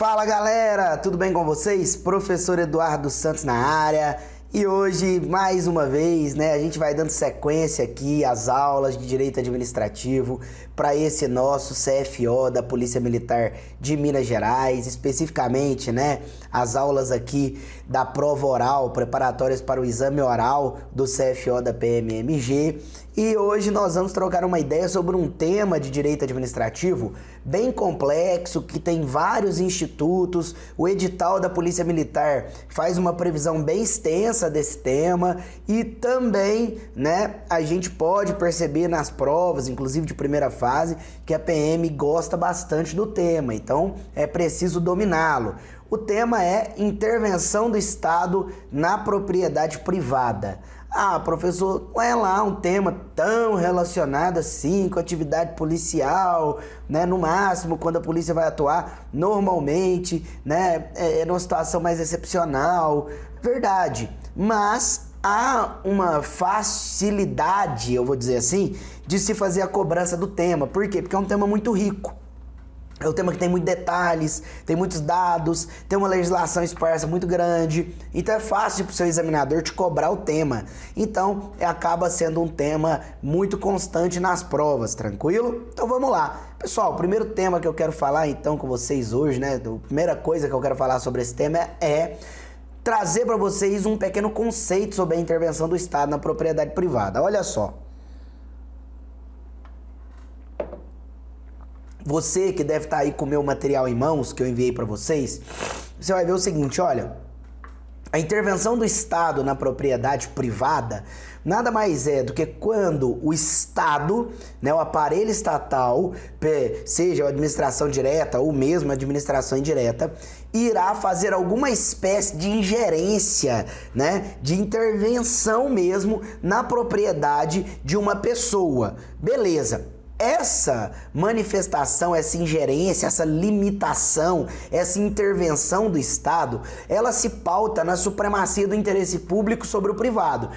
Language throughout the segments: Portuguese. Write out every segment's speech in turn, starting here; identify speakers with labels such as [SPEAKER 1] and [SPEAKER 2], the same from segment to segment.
[SPEAKER 1] Fala galera, tudo bem com vocês? Professor Eduardo Santos na área. E hoje, mais uma vez, a gente vai dando sequência aqui às aulas de Direito Administrativo para esse nosso CFO da Polícia Militar de Minas Gerais, especificamente, as aulas aqui da prova oral, preparatórias para o exame oral do CFO da PMMG. E hoje nós vamos trocar uma ideia sobre um tema de Direito Administrativo bem complexo, que tem vários institutos. O edital da Polícia Militar faz uma previsão bem extensa desse tema e também, a gente pode perceber nas provas, inclusive de primeira fase, que a PM gosta bastante do tema, então é preciso dominá-lo. O tema é intervenção do Estado na propriedade privada. Ah, professor, não é lá um tema tão relacionado assim com atividade policial, no máximo quando a polícia vai atuar normalmente, é numa situação mais excepcional, verdade, mas há uma facilidade, eu vou dizer assim, de se fazer a cobrança do tema. Por quê? Porque é um tema muito rico. É um tema que tem muitos detalhes, tem muitos dados, tem uma legislação esparsa muito grande, então é fácil para o seu examinador te cobrar o tema. Então, acaba sendo um tema muito constante nas provas, tranquilo? Então vamos lá. Pessoal, o primeiro tema que eu quero falar então com vocês hoje, a primeira coisa que eu quero falar sobre esse tema é trazer para vocês um pequeno conceito sobre a intervenção do Estado na propriedade privada. Olha só. Você que deve estar aí com o meu material em mãos, que eu enviei para vocês, você vai ver o seguinte, olha, a intervenção do Estado na propriedade privada nada mais é do que quando o Estado, o aparelho estatal, seja a administração direta ou mesmo a administração indireta, irá fazer alguma espécie de ingerência, de intervenção mesmo na propriedade de uma pessoa. Beleza. Essa manifestação, essa ingerência, essa limitação, essa intervenção do Estado, ela se pauta na supremacia do interesse público sobre o privado,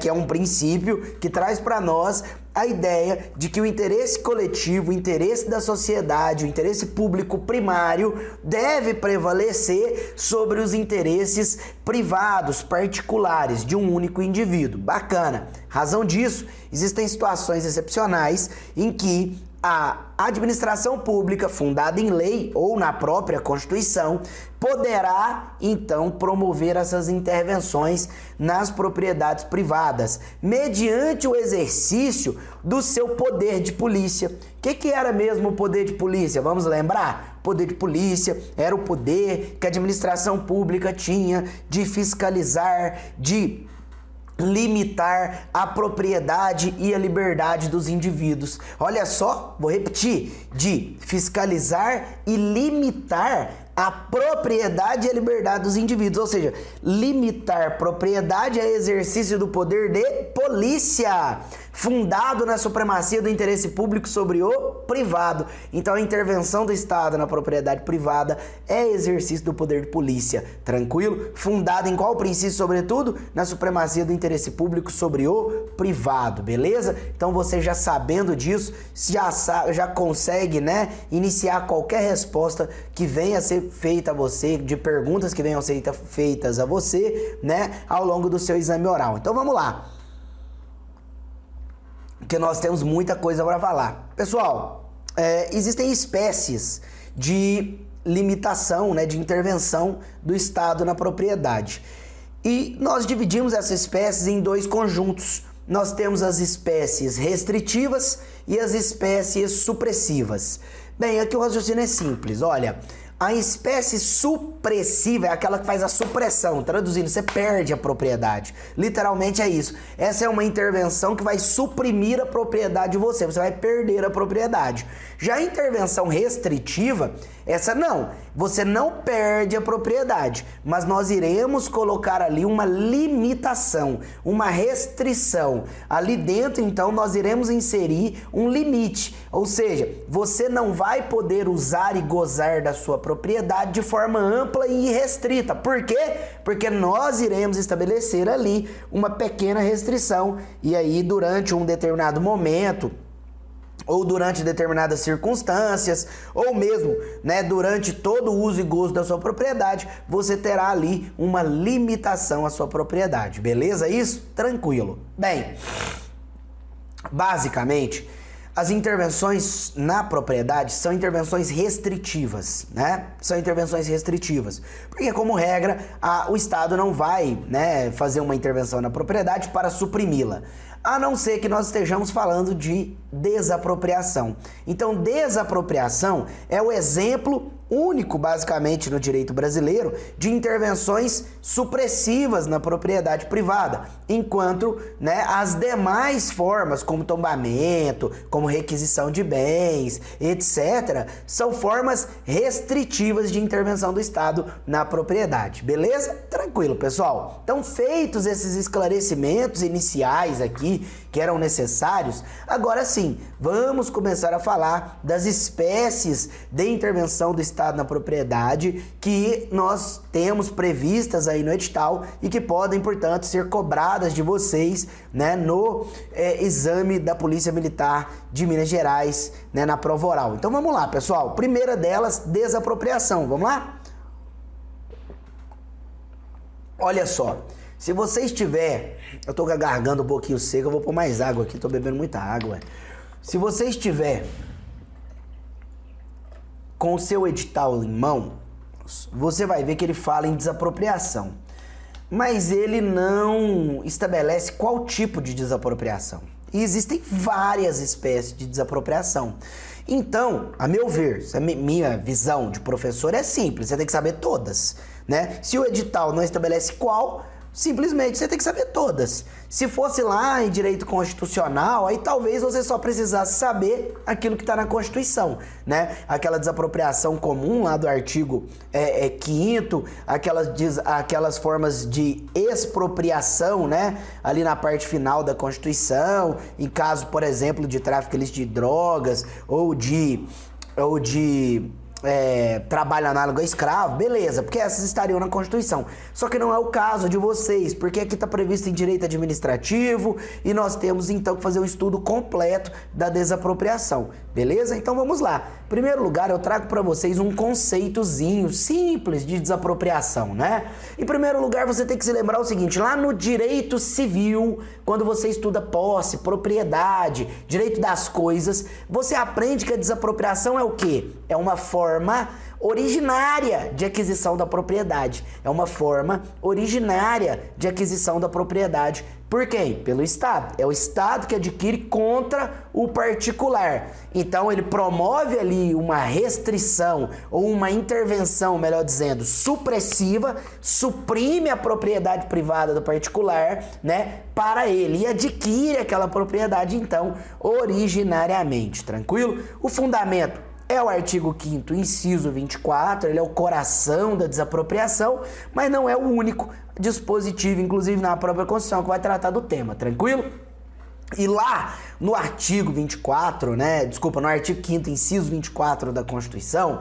[SPEAKER 1] que é um princípio que traz para nós a ideia de que o interesse coletivo, o interesse da sociedade, o interesse público primário deve prevalecer sobre os interesses privados, particulares, de um único indivíduo. Bacana. Razão disso, existem situações excepcionais em que a administração pública, fundada em lei ou na própria Constituição, poderá, então, promover essas intervenções nas propriedades privadas, mediante o exercício do seu poder de polícia. O que era mesmo o poder de polícia? Vamos lembrar? O poder de polícia era o poder que a administração pública tinha de fiscalizar, de limitar a propriedade e a liberdade dos indivíduos. Olha só, vou repetir, de fiscalizar e limitar a propriedade e a liberdade dos indivíduos, ou seja, limitar propriedade é exercício do poder de polícia, fundado na supremacia do interesse público sobre o privado. Então a intervenção do Estado na propriedade privada é exercício do poder de polícia, tranquilo? Fundado em qual princípio, sobretudo? Na supremacia do interesse público sobre o privado, beleza? Então você já sabendo disso, já consegue, iniciar qualquer resposta que venha a ser feita a você, de perguntas que venham a ser feitas a você, ao longo do seu exame oral. Então vamos lá, porque nós temos muita coisa para falar. Pessoal, existem espécies de limitação, de intervenção do Estado na propriedade. E nós dividimos essas espécies em dois conjuntos. Nós temos as espécies restritivas e as espécies supressivas. Bem, aqui o raciocínio é simples, olha. A espécie supressiva é aquela que faz a supressão, traduzindo, você perde a propriedade. Literalmente é isso. Essa é uma intervenção que vai suprimir a propriedade de você vai perder a propriedade. Já a intervenção restritiva, essa não, você não perde a propriedade, mas nós iremos colocar ali uma limitação, uma restrição. Ali dentro, então, nós iremos inserir um limite, ou seja, você não vai poder usar e gozar da sua propriedade de forma ampla e irrestrita. Por quê? Porque nós iremos estabelecer ali uma pequena restrição e aí durante um determinado momento ou durante determinadas circunstâncias, ou mesmo, né, durante todo o uso e gozo da sua propriedade, você terá ali uma limitação à sua propriedade, beleza? Isso? Tranquilo. Bem, basicamente, as intervenções na propriedade são intervenções restritivas, né? São intervenções restritivas, porque como regra, o Estado não vai, né, fazer uma intervenção na propriedade para suprimi-la, a não ser que nós estejamos falando de desapropriação. Então, desapropriação é o exemplo único, basicamente, no direito brasileiro, de intervenções supressivas na propriedade privada, enquanto, né, as demais formas, como tombamento, como requisição de bens, etc., são formas restritivas de intervenção do Estado na propriedade. Beleza? Tranquilo, pessoal? Então, feitos esses esclarecimentos iniciais aqui, que eram necessários, agora sim, vamos começar a falar das espécies de intervenção do Estado na propriedade que nós temos previstas aí no edital e que podem, portanto, ser cobradas de vocês, né, no exame da Polícia Militar de Minas Gerais, né, na prova oral. Então vamos lá, pessoal. Primeira delas, desapropriação. Vamos lá? Olha só. Se você estiver... Eu tô com a garganta um pouquinho seca, eu vou pôr mais água aqui, tô bebendo muita água. Se você estiver com o seu edital em mão, você vai ver que ele fala em desapropriação. Mas ele não estabelece qual tipo de desapropriação. E existem várias espécies de desapropriação. Então, a meu ver, a minha visão de professor é simples, você tem que saber todas, né? Se o edital não estabelece qual, simplesmente você tem que saber todas. Se fosse lá em direito constitucional, aí talvez você só precisasse saber aquilo que está na Constituição, né? Aquela desapropriação comum lá do artigo 5º, aquelas formas de expropriação, né? Ali na parte final da Constituição, em caso, por exemplo, de tráfico ilícito de drogas ou de trabalho análogo a escravo, beleza, porque essas estariam na Constituição. Só que não é o caso de vocês, porque aqui está previsto em direito administrativo e nós temos então que fazer um estudo completo da desapropriação, beleza? Então vamos lá. Em primeiro lugar, eu trago para vocês um conceitozinho simples de desapropriação, né? Em primeiro lugar, você tem que se lembrar o seguinte, lá no direito civil, quando você estuda posse, propriedade, direito das coisas, você aprende que a desapropriação é o quê? É uma forma originária de aquisição da propriedade. É uma forma originária de aquisição da propriedade. Por quem? Pelo Estado. É o Estado que adquire contra o particular. Então ele promove ali uma restrição ou uma intervenção, melhor dizendo, supressiva, suprime a propriedade privada do particular, né, para ele e adquire aquela propriedade então originariamente. Tranquilo? O fundamento é o artigo 5º, inciso 24, ele é o coração da desapropriação, mas não é o único dispositivo, inclusive na própria Constituição, que vai tratar do tema, tranquilo? E lá no artigo 24, né, no artigo 5º, inciso 24 da Constituição,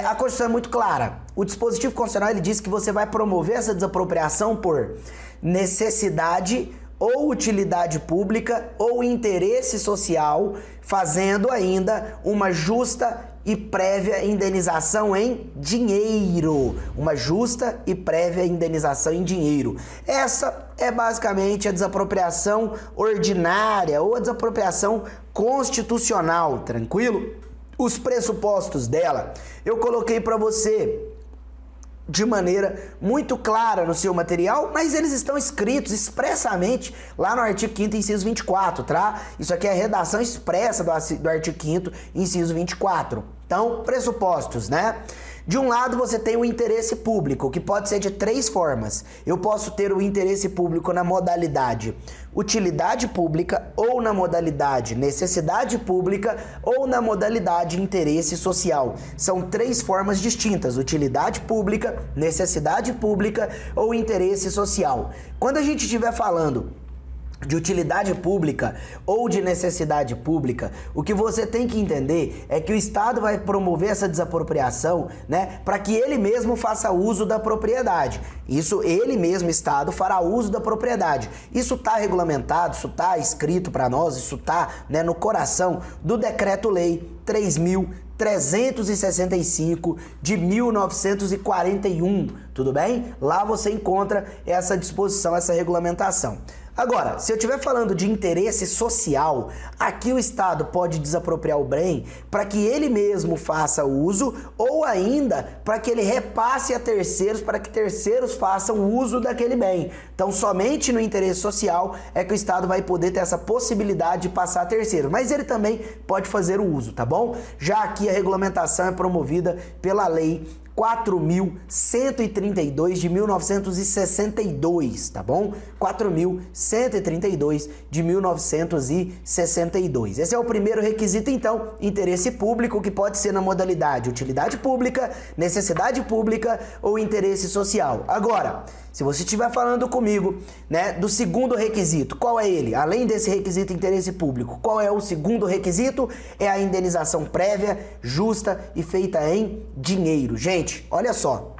[SPEAKER 1] a Constituição é muito clara. O dispositivo constitucional, ele diz que você vai promover essa desapropriação por necessidade ou utilidade pública ou interesse social, fazendo ainda uma justa e prévia indenização em dinheiro. Uma justa e prévia indenização em dinheiro. Essa é basicamente a desapropriação ordinária ou a desapropriação constitucional, tranquilo? Os pressupostos dela eu coloquei para você de maneira muito clara no seu material, mas eles estão escritos expressamente lá no artigo 5º, inciso 24, tá? Isso aqui é a redação expressa do artigo 5º, inciso 24. Então, pressupostos, né? De um lado, você tem o interesse público, que pode ser de 3 formas. Eu posso ter o interesse público na modalidade utilidade pública, ou na modalidade necessidade pública, ou na modalidade interesse social. São 3 formas distintas: utilidade pública, necessidade pública ou interesse social. Quando a gente estiver falando de utilidade pública ou de necessidade pública, o que você tem que entender é que o Estado vai promover essa desapropriação, né, para que ele mesmo faça uso da propriedade. Isso, ele mesmo, Estado, fará uso da propriedade. Isso está regulamentado, isso está escrito para nós, isso está, né, no coração do Decreto-Lei 3.365 de 1941, tudo bem? Lá você encontra essa disposição, essa regulamentação. Agora, se eu estiver falando de interesse social, aqui o Estado pode desapropriar o bem para que ele mesmo faça uso ou ainda para que ele repasse a terceiros para que terceiros façam uso daquele bem. Então, somente no interesse social é que o Estado vai poder ter essa possibilidade de passar a terceiro, mas ele também pode fazer o uso, tá bom? Já aqui a regulamentação é promovida pela Lei 4.132 de 1962, tá bom? 4.132 de 1962. Esse é o primeiro requisito, então, interesse público, que pode ser na modalidade utilidade pública, necessidade pública ou interesse social. Agora, se você estiver falando comigo, né, do segundo requisito, qual é ele? Além desse requisito interesse público, qual é o segundo requisito? É a indenização prévia, justa e feita em dinheiro. Gente, olha só.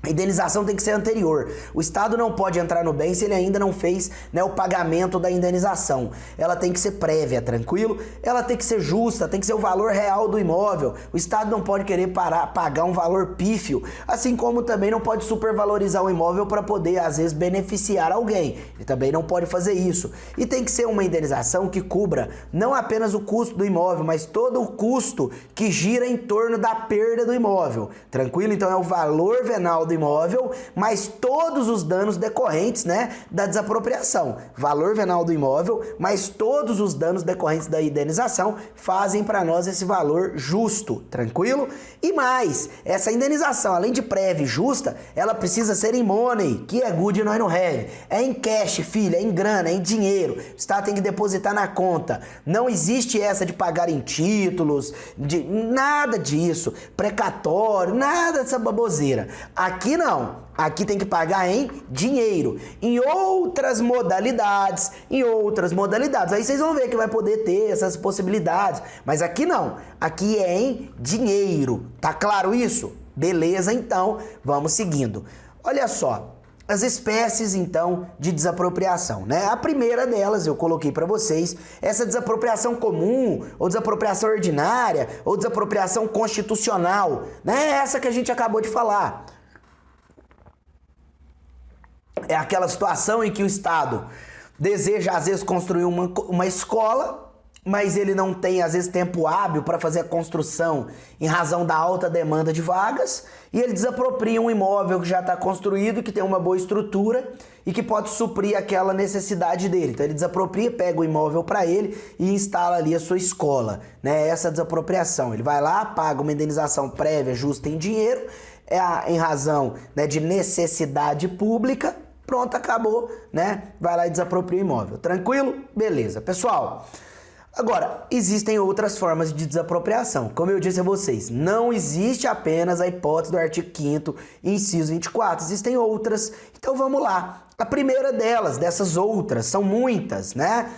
[SPEAKER 1] A indenização tem que ser anterior. O Estado não pode entrar no bem se ele ainda não fez, né, o pagamento da indenização. Ela tem que ser prévia, tranquilo? Ela tem que ser justa, tem que ser o valor real do imóvel. O Estado não pode querer pagar um valor pífio, assim como também não pode supervalorizar o imóvel para poder, às vezes, beneficiar alguém. Ele também não pode fazer isso. E tem que ser uma indenização que cubra não apenas o custo do imóvel, mas todo o custo que gira em torno da perda do imóvel. Tranquilo? Então é o valor venal do imóvel, mais todos os danos decorrentes, né, da desapropriação. Valor venal do imóvel, mais todos os danos decorrentes da indenização fazem para nós esse valor justo, tranquilo? E mais, essa indenização, além de prévia e justa, ela precisa ser em money, que é good nós não have. É em cash, filha, é em grana, é em dinheiro. O Estado tem que depositar na conta. Não existe essa de pagar em títulos, de nada disso, precatório, nada dessa baboseira. Aqui não. Aqui tem que pagar em dinheiro. Em outras modalidades. Aí vocês vão ver que vai poder ter essas possibilidades. Mas aqui não. Aqui é em dinheiro. Tá claro isso? Beleza, então. Vamos seguindo. Olha só. As espécies, então, de desapropriação, né? A primeira delas, eu coloquei para vocês, essa desapropriação comum, ou desapropriação ordinária, ou desapropriação constitucional, né? Essa que a gente acabou de falar. É aquela situação em que o Estado deseja, às vezes, construir uma escola, mas ele não tem, às vezes, tempo hábil para fazer a construção em razão da alta demanda de vagas, e ele desapropria um imóvel que já está construído, que tem uma boa estrutura e que pode suprir aquela necessidade dele. Então ele desapropria, pega o imóvel para ele e instala ali a sua escola, né? Essa desapropriação. Ele vai lá, paga uma indenização prévia, justa em dinheiro, em razão, né, de necessidade pública. Pronto, acabou, né? Vai lá e desapropria o imóvel. Tranquilo? Beleza. Pessoal, agora, existem outras formas de desapropriação. Como eu disse a vocês, não existe apenas a hipótese do artigo 5º, inciso 24. Existem outras. Então vamos lá. A primeira delas, dessas outras, são muitas, né?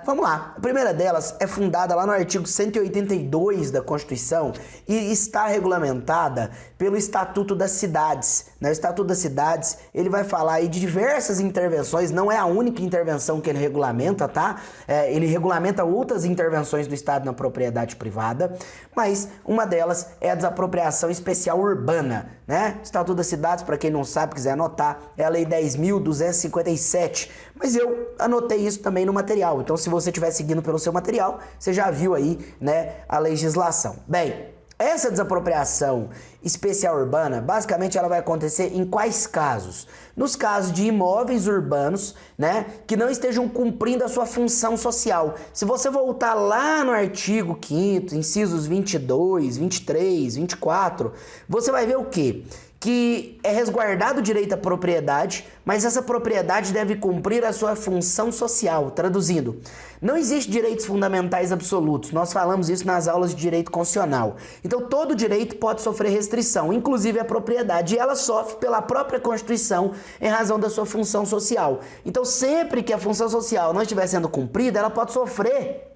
[SPEAKER 1] Vamos lá. A primeira delas é fundada lá no artigo 182 da Constituição e está regulamentada pelo Estatuto das Cidades, né? O Estatuto das Cidades, ele vai falar aí de diversas intervenções, não é a única intervenção que ele regulamenta, tá? Ele regulamenta outras intervenções do Estado na propriedade privada, mas uma delas é a desapropriação especial urbana, né? O Estatuto das Cidades, para quem não sabe, quiser anotar, é a Lei 10.257, mas eu anotei isso também no material, então se você estiver seguindo pelo seu material, você já viu aí, né, a legislação. Bem, essa desapropriação especial urbana, basicamente ela vai acontecer em quais casos? Nos casos de imóveis urbanos, né, que não estejam cumprindo a sua função social. Se você voltar lá no artigo 5º, incisos 22, 23, 24, você vai ver o quê? que é resguardado o direito à propriedade, mas essa propriedade deve cumprir a sua função social. Traduzindo, não existe direitos fundamentais absolutos. Nós falamos isso nas aulas de direito constitucional. Então, todo direito pode sofrer restrição, inclusive a propriedade, e ela sofre pela própria Constituição em razão da sua função social. Então, sempre que a função social não estiver sendo cumprida, ela pode sofrer.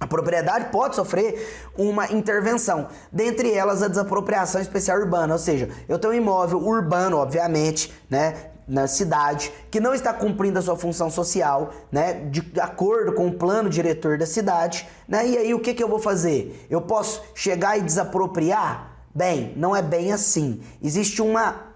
[SPEAKER 1] A propriedade pode sofrer uma intervenção, dentre elas a desapropriação especial urbana, ou seja, eu tenho um imóvel urbano, obviamente, né, na cidade, que não está cumprindo a sua função social, né, de acordo com o plano diretor da cidade, né, e aí o que eu vou fazer? Eu posso chegar e desapropriar? Bem, não é bem assim. Existe uma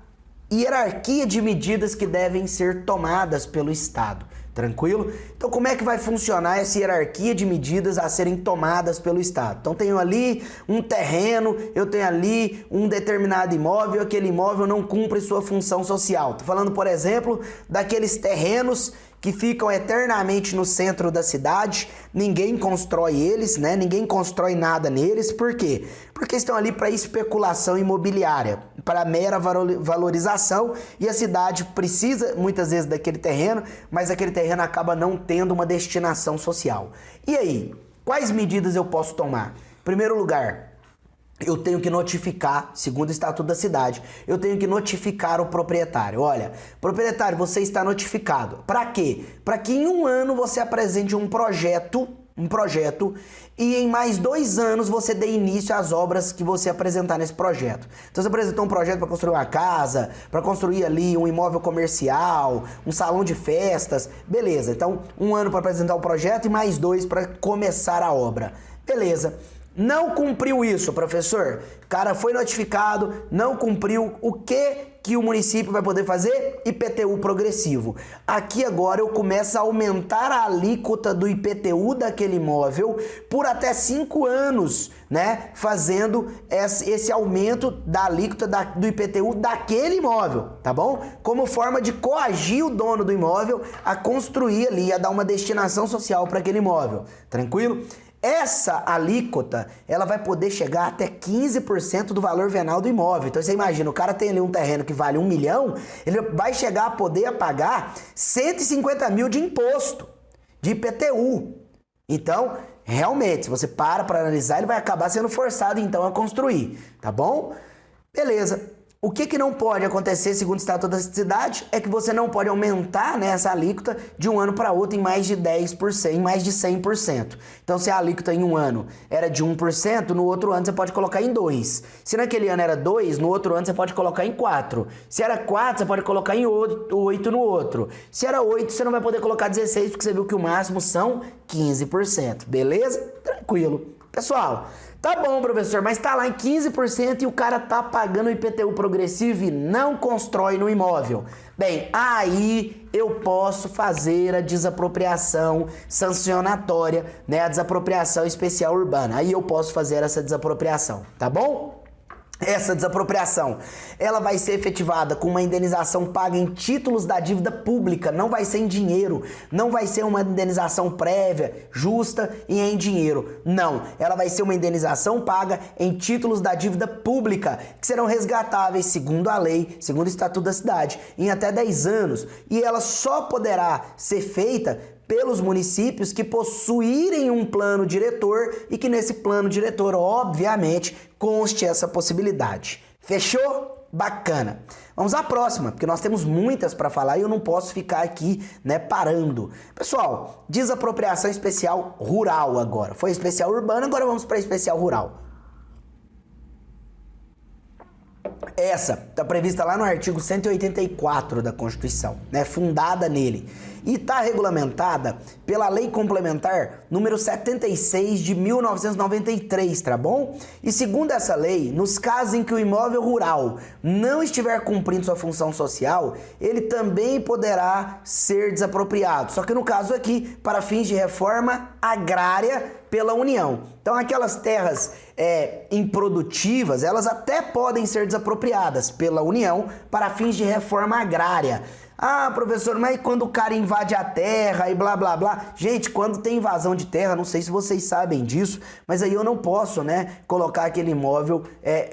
[SPEAKER 1] hierarquia de medidas que devem ser tomadas pelo Estado. Tranquilo? Então, como é que vai funcionar essa hierarquia de medidas a serem tomadas pelo Estado? Então, tenho ali um terreno, eu tenho ali um determinado imóvel, aquele imóvel não cumpre sua função social. Estou falando, por exemplo, daqueles terrenos que ficam eternamente no centro da cidade, ninguém constrói eles, né? Ninguém constrói nada neles. Por quê? Porque estão ali para especulação imobiliária, para mera valorização, e a cidade precisa muitas vezes daquele terreno, mas aquele terreno acaba não tendo uma destinação social. E aí, quais medidas eu posso tomar? Em primeiro lugar, eu tenho que notificar, segundo o Estatuto da Cidade, eu tenho que notificar o proprietário. Olha, proprietário, você está notificado. Para quê? Para que em um ano você apresente um projeto e em mais 2 anos você dê início às obras que você apresentar nesse projeto. Então você apresentou um projeto para construir uma casa, para construir ali um imóvel comercial, um salão de festas, beleza. Então 1 ano para apresentar o projeto e mais 2 para começar a obra. Beleza. Não cumpriu isso, professor. O cara foi notificado, não cumpriu. O que o município vai poder fazer? IPTU progressivo. Aqui agora eu começo a aumentar a alíquota do IPTU daquele imóvel por até 5 anos, né? Fazendo esse aumento da alíquota do IPTU daquele imóvel, tá bom? Como forma de coagir o dono do imóvel a construir ali, a dar uma destinação social para aquele imóvel. Tranquilo? Essa alíquota, ela vai poder chegar até 15% do valor venal do imóvel. Então você imagina, o cara tem ali um terreno que vale 1 milhão, ele vai chegar a poder pagar 150 mil de imposto, de IPTU. Então, realmente, se você para analisar, ele vai acabar sendo forçado então a construir, tá bom? Beleza. O que não pode acontecer, segundo o Estatuto da Cidade, é que você não pode aumentar, né, essa alíquota de um ano para outro em mais de 10%, em mais de 100%. Então, se a alíquota em um ano era de 1%, no outro ano você pode colocar em 2%. Se naquele ano era 2%, no outro ano você pode colocar em 4%. Se era 4%, você pode colocar em 8% no outro. Se era 8%, você não vai poder colocar 16%, porque você viu que o máximo são 15%. Beleza? Tranquilo. Pessoal, tá bom, professor, mas tá lá em 15% e o cara tá pagando o IPTU progressivo e não constrói no imóvel. Bem, aí eu posso fazer a desapropriação sancionatória, né? A desapropriação especial urbana. Aí eu posso fazer essa desapropriação, tá bom? Essa desapropriação, ela vai ser efetivada com uma indenização paga em títulos da dívida pública, não vai ser em dinheiro, não vai ser uma indenização prévia, justa e em dinheiro. Não, ela vai ser uma indenização paga em títulos da dívida pública, que serão resgatáveis segundo a lei, segundo o Estatuto da Cidade, em até 10 anos. E ela só poderá ser feita pelos municípios que possuírem um plano diretor e que nesse plano diretor, obviamente, conste essa possibilidade. Fechou? Bacana. Vamos à próxima, porque nós temos muitas para falar e eu não posso ficar aqui, né, parando. Pessoal, desapropriação especial rural agora. Foi especial urbana, agora vamos para especial rural. Essa está prevista lá no artigo 184 da Constituição, né, fundada nele, e está regulamentada pela Lei Complementar número 76 de 1993, tá bom? E segundo essa lei, nos casos em que o imóvel rural não estiver cumprindo sua função social, ele também poderá ser desapropriado, só que no caso aqui, para fins de reforma agrária pela União. Então aquelas terras improdutivas, elas até podem ser desapropriadas pela União para fins de reforma agrária. Ah, professor, mas quando o cara invade a terra e blá, blá, blá? Gente, quando tem invasão de terra, não sei se vocês sabem disso, mas aí eu não posso, né, colocar aquele imóvel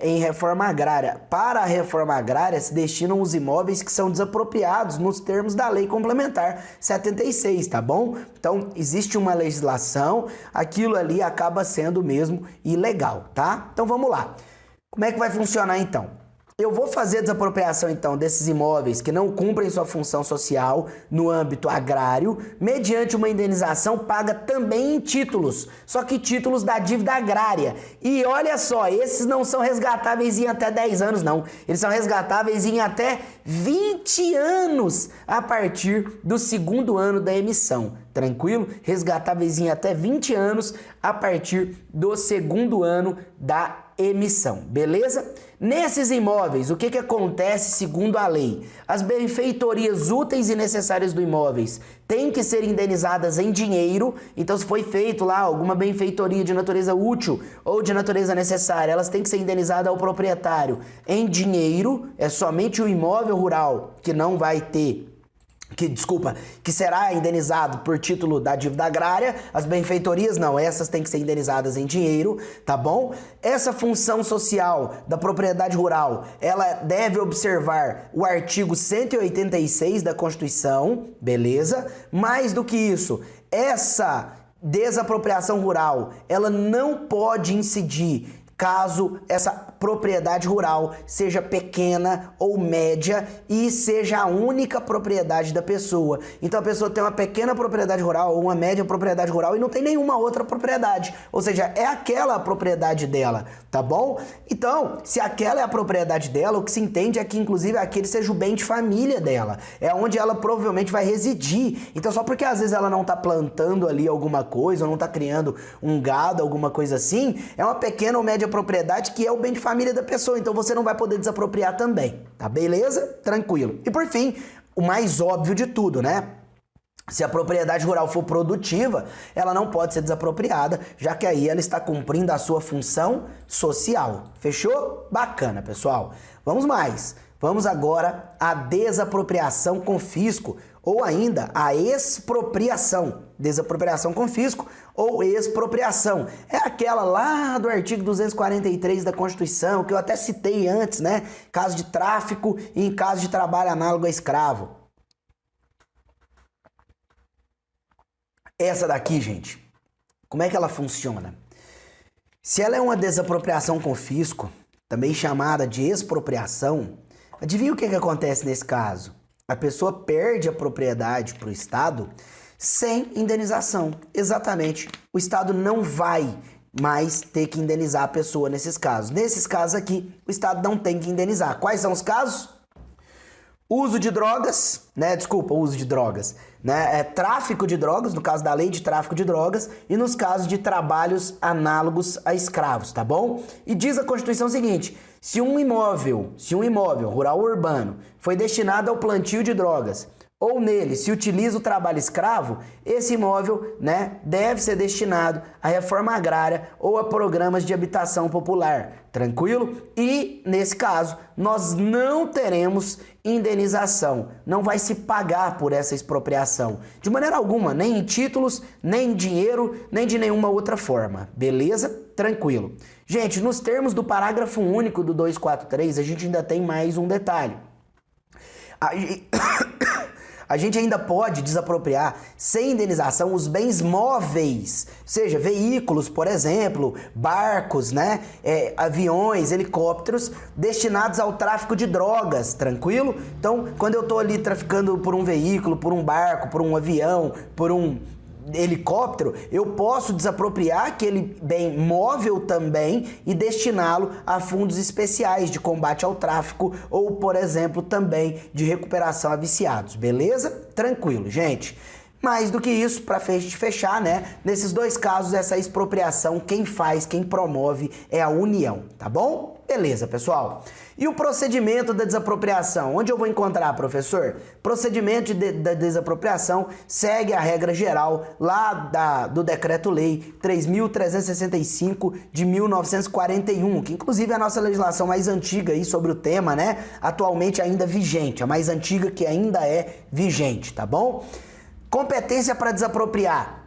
[SPEAKER 1] em reforma agrária. Para a reforma agrária se destinam os imóveis que são desapropriados nos termos da Lei Complementar 76, tá bom? Então, existe uma legislação, aquilo ali acaba sendo mesmo ilegal, tá? Então, vamos lá. Como é que vai funcionar então? Eu vou fazer a desapropriação, então, desses imóveis que não cumprem sua função social no âmbito agrário, mediante uma indenização paga também em títulos, só que títulos da dívida agrária. E olha só, esses não são resgatáveis em até 10 anos, não. Eles são resgatáveis em até 20 anos a partir do segundo ano da emissão. Tranquilo? Resgatáveis em até 20 anos a partir do segundo ano da emissão, beleza? Nesses imóveis, o que acontece segundo a lei? As benfeitorias úteis e necessárias do imóveis têm que ser indenizadas em dinheiro. Então, se foi feito lá alguma benfeitoria de natureza útil ou de natureza necessária, elas têm que ser indenizadas ao proprietário em dinheiro. É somente o imóvel rural que não vai ter que será indenizado por título da dívida agrária. As benfeitorias não, essas têm que ser indenizadas em dinheiro, tá bom? Essa função social da propriedade rural, ela deve observar o artigo 186 da Constituição, beleza? Mais do que isso, essa desapropriação rural, ela não pode incidir caso essa propriedade rural seja pequena ou média e seja a única propriedade da pessoa. Então a pessoa tem uma pequena propriedade rural ou uma média propriedade rural e não tem nenhuma outra propriedade. Ou seja, é aquela a propriedade dela, tá bom? Então, se aquela é a propriedade dela, o que se entende é que inclusive aquele seja o bem de família dela. É onde ela provavelmente vai residir. Então só porque às vezes ela não tá plantando ali alguma coisa ou não tá criando um gado, alguma coisa assim, é uma pequena ou média propriedade que é o bem de família da pessoa, então você não vai poder desapropriar também, tá beleza? Tranquilo. E por fim, o mais óbvio de tudo, né? Se a propriedade rural for produtiva, ela não pode ser desapropriada, já que aí ela está cumprindo a sua função social. Fechou? Bacana, pessoal. Vamos mais. Vamos agora à desapropriação com fisco, ou ainda a expropriação. Desapropriação com fisco ou expropriação. É aquela lá do artigo 243 da Constituição, que eu até citei antes, né? Caso de tráfico e em caso de trabalho análogo a escravo. Essa daqui, gente, como é que ela funciona? Se ela é uma desapropriação com fisco, também chamada de expropriação, adivinha o que acontece nesse caso? A pessoa perde a propriedade para o Estado sem indenização. Exatamente. O Estado não vai mais ter que indenizar a pessoa nesses casos. Nesses casos aqui, o Estado não tem que indenizar. Quais são os casos? Uso de drogas, né? Desculpa, uso de drogas, né? Tráfico de drogas, no caso da lei de tráfico de drogas, e nos casos de trabalhos análogos a escravos, tá bom? E diz a Constituição o seguinte: se um imóvel rural ou urbano foi destinado ao plantio de drogas, ou nele se utiliza o trabalho escravo, esse imóvel, né, deve ser destinado à reforma agrária ou a programas de habitação popular. Tranquilo? E, nesse caso, nós não teremos indenização. Não vai se pagar por essa expropriação. De maneira alguma, nem em títulos, nem em dinheiro, nem de nenhuma outra forma. Beleza? Tranquilo. Gente, nos termos do parágrafo único do 243, a gente ainda tem mais um detalhe. A gente ainda pode desapropriar sem indenização os bens móveis, seja veículos, por exemplo, barcos, né? Aviões, helicópteros, destinados ao tráfico de drogas, tranquilo? Então, quando eu tô ali traficando por um veículo, por um barco, por um avião, por um helicóptero, eu posso desapropriar aquele bem móvel também e destiná-lo a fundos especiais de combate ao tráfico ou, por exemplo, também de recuperação a viciados, beleza? Tranquilo, gente. Mais do que isso, para fechar, né? Nesses dois casos, essa expropriação, quem faz, quem promove é a União, tá bom? Beleza, pessoal. E o procedimento da desapropriação? Onde eu vou encontrar, professor? Procedimento da desapropriação segue a regra geral lá do Decreto-Lei 3.365 de 1941, que inclusive é a nossa legislação mais antiga aí sobre o tema, né? Atualmente ainda vigente, a mais antiga que ainda é vigente, tá bom? Competência para desapropriar.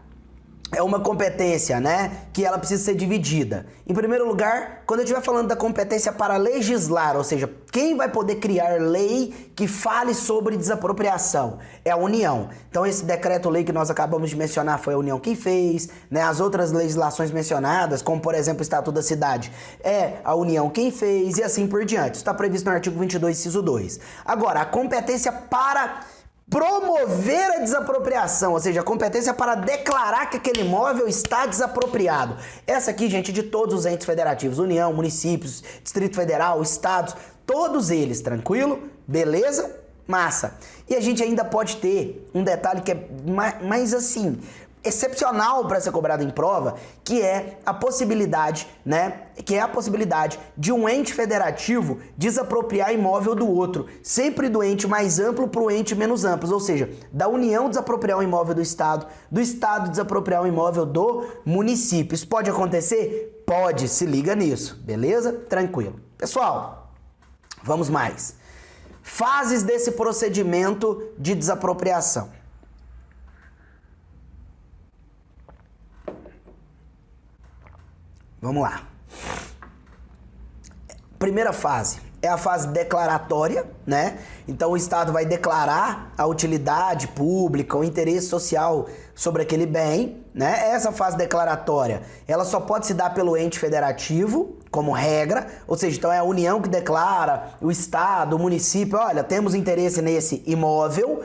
[SPEAKER 1] É uma competência, né, que ela precisa ser dividida. Em primeiro lugar, quando eu estiver falando da competência para legislar, ou seja, quem vai poder criar lei que fale sobre desapropriação? É a União. Então esse decreto-lei que nós acabamos de mencionar foi a União quem fez, né? As outras legislações mencionadas, como por exemplo o Estatuto da Cidade, é a União quem fez e assim por diante. Isso está previsto no artigo 22, inciso 2. Agora, a competência para promover a desapropriação, ou seja, a competência para declarar que aquele imóvel está desapropriado. Essa aqui, gente, de todos os entes federativos, União, municípios, Distrito Federal, estados, todos eles, tranquilo? Beleza? Massa. E a gente ainda pode ter um detalhe que é mais assim, excepcional para ser cobrado em prova, que é a possibilidade, né? Que é a possibilidade de um ente federativo desapropriar imóvel do outro, sempre do ente mais amplo para o ente menos amplo, ou seja, da União desapropriar um imóvel do Estado desapropriar um imóvel do município. Isso pode acontecer? Pode, se liga nisso, beleza? Tranquilo. Pessoal, vamos mais. Fases desse procedimento de desapropriação. Vamos lá. Primeira fase é a fase declaratória, né? Então o Estado vai declarar a utilidade pública, o interesse social sobre aquele bem, né? Essa fase declaratória, ela só pode se dar pelo ente federativo, como regra, ou seja, então é a União que declara, o Estado, o município, olha, temos interesse nesse imóvel.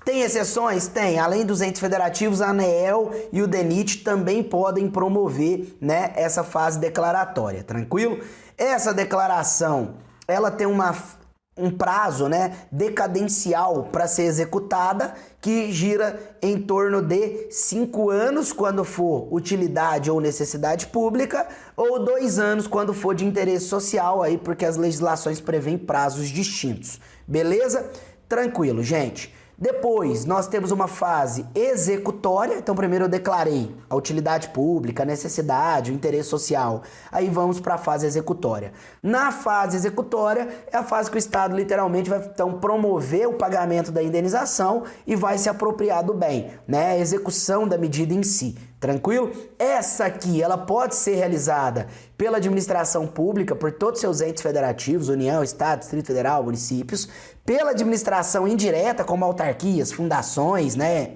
[SPEAKER 1] Tem exceções? Tem. Além dos entes federativos, a ANEEL e o DENIT também podem promover, né, essa fase declaratória, tranquilo? Essa declaração, ela tem um prazo, né, decadencial para ser executada, que gira em torno de 5 anos quando for utilidade ou necessidade pública, ou 2 anos quando for de interesse social, aí porque as legislações prevêem prazos distintos. Beleza? Tranquilo, gente. Depois, nós temos uma fase executória. Então, primeiro eu declarei a utilidade pública, a necessidade, o interesse social. Aí vamos para a fase executória. Na fase executória, é a fase que o Estado literalmente vai então promover o pagamento da indenização e vai se apropriar do bem, né? A execução da medida em si. Tranquilo? Essa aqui, ela pode ser realizada pela administração pública, por todos os seus entes federativos, União, Estado, Distrito Federal, municípios, pela administração indireta, como autarquias, fundações, né,